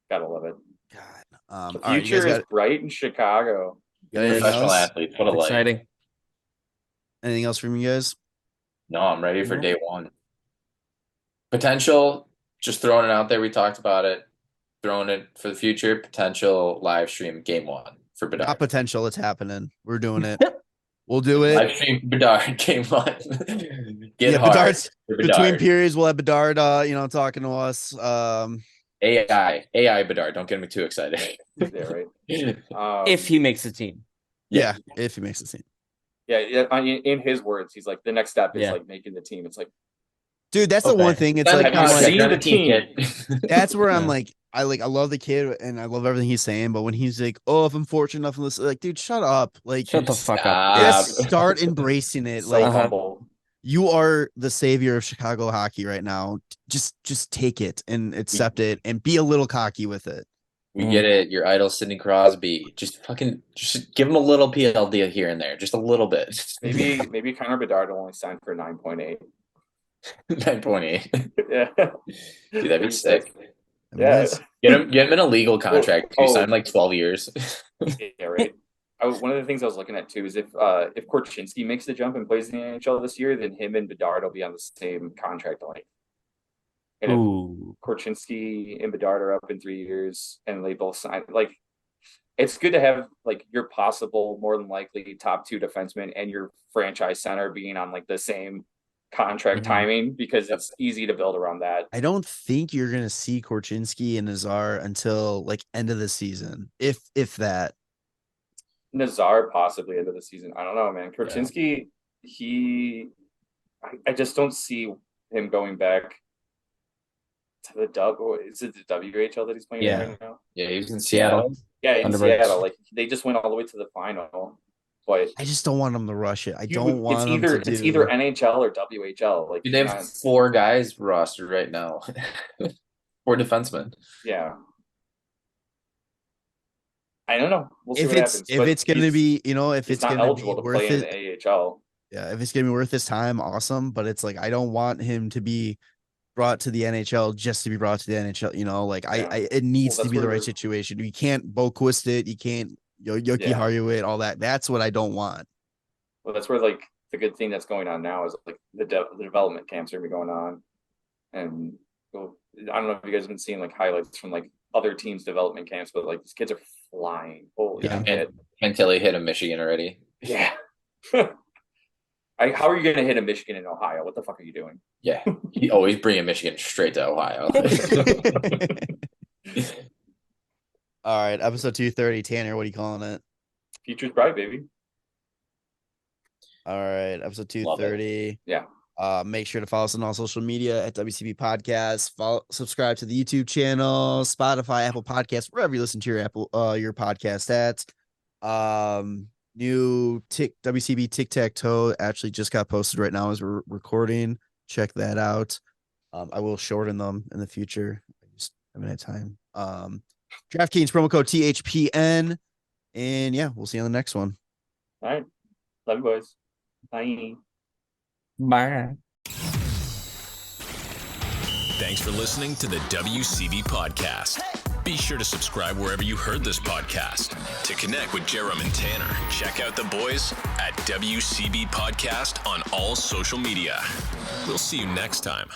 Gotta love it. God. The All right, you future guys is got bright in Chicago. anything Professional else? athletes. What a life. Exciting. Anything else from you guys? No, I'm ready for No. day one. Potential, just throwing it out there. We talked about it. Throwing it for the future. Potential live stream game 1 for Not Bedard. potential. It's happening. We're doing it. We'll do it. Live stream Bedard game 1. Get Yeah, hard. Bedard's for between Bedard. periods. We'll have Bedard, talking to us. AI Bedard. Don't get me too excited. Yeah, right. If he makes the team. Yeah, if he makes the team. Yeah, in his words, he's like, the next step is Yeah. like making the team. It's like, Dude, that's the Okay. one thing. It's Have like, you I'm like, seen the team? that's where I'm Yeah. like, I love the kid and I love everything he's saying, but when he's like, oh, if I'm fortunate enough to listen, like, dude, shut up. Like, Shut the fuck up. just start embracing it. so Like, humble. you are the savior of Chicago hockey right now. Just take it and accept it and be a little cocky with it. We get it. Your idol, Sidney Crosby. Just give him a little PLD here and there. Just a little bit. Maybe Connor Bedard will only sign for 9.8. 9.8. Yeah. Dude, that'd be sick. I mean, Yeah. that's- Get him in a legal contract. You sign like 12 years. Yeah, right. One of the things I was looking at too is if Korchinski makes the jump and plays in the NHL this year, then him and Bedard will be on the same contract length. And if Ooh. Korchinski and Bedard are up in 3 years and they both sign, like, it's good to have like your possible, more than likely top 2 defensemen and your franchise center being on like the same contract timing, because it's easy to build around that. I don't think you're gonna see Korchinski and Nazar until like end of the season, if that. Nazar possibly into the season. I don't know, man. Korchinski, I just don't see him going back to the is it the WHL that he's playing in right now? Yeah, he was in Seattle. Yeah, in Thunderbirds. Seattle. Like, they just went all the way to the final. But I just don't want him to rush it. I don't want him to do. It's either NHL or WHL. Like, Dude, they have 4 guys rostered right now. 4 defensemen. yeah. I don't know. We'll see if what it's happens. if But it's gonna he's- be, if he's it's not gonna be eligible to worth play in it. the AHL. Yeah, if it's gonna be worth his time, awesome. But it's like I don't want him to be brought to the NHL just to be brought to the NHL. Yeah. It needs Well, to that's be the where right the- situation. You can't Boquist it. You can't Yoki Yeah. Haru it. All that. That's what I don't want. Well, that's where like the good thing that's going on now is like the development camps are gonna be going on, and well, I don't know if you guys have been seeing like highlights from like other teams' development camps, but like these kids are flying. Holy Yeah. shit! And Tilly hit a Michigan already. Yeah. How are you gonna hit a Michigan in Ohio? What the fuck are you doing? Yeah. He always bringing Michigan straight to Ohio. All right, episode 230. Tanner, what are you calling it? Future's bright, baby. All right, episode Love it. 230. Yeah. Make sure to follow us on all social media at WCB Podcast. Subscribe to the YouTube channel, Spotify, Apple Podcasts, wherever you listen to your podcast at. New WCB Tic Tac Toe actually just got posted right now as we're recording. Check that out. I will shorten them in the future. I just haven't had time. DraftKings promo code THPN. And yeah, we'll see you on the next one. All right. Love you, boys. Bye. Bye. Thanks for listening to the WCB Podcast. Be sure to subscribe wherever you heard this podcast. To connect with Jarom and Tanner, check out the boys at WCB Podcast on all social media. We'll see you next time.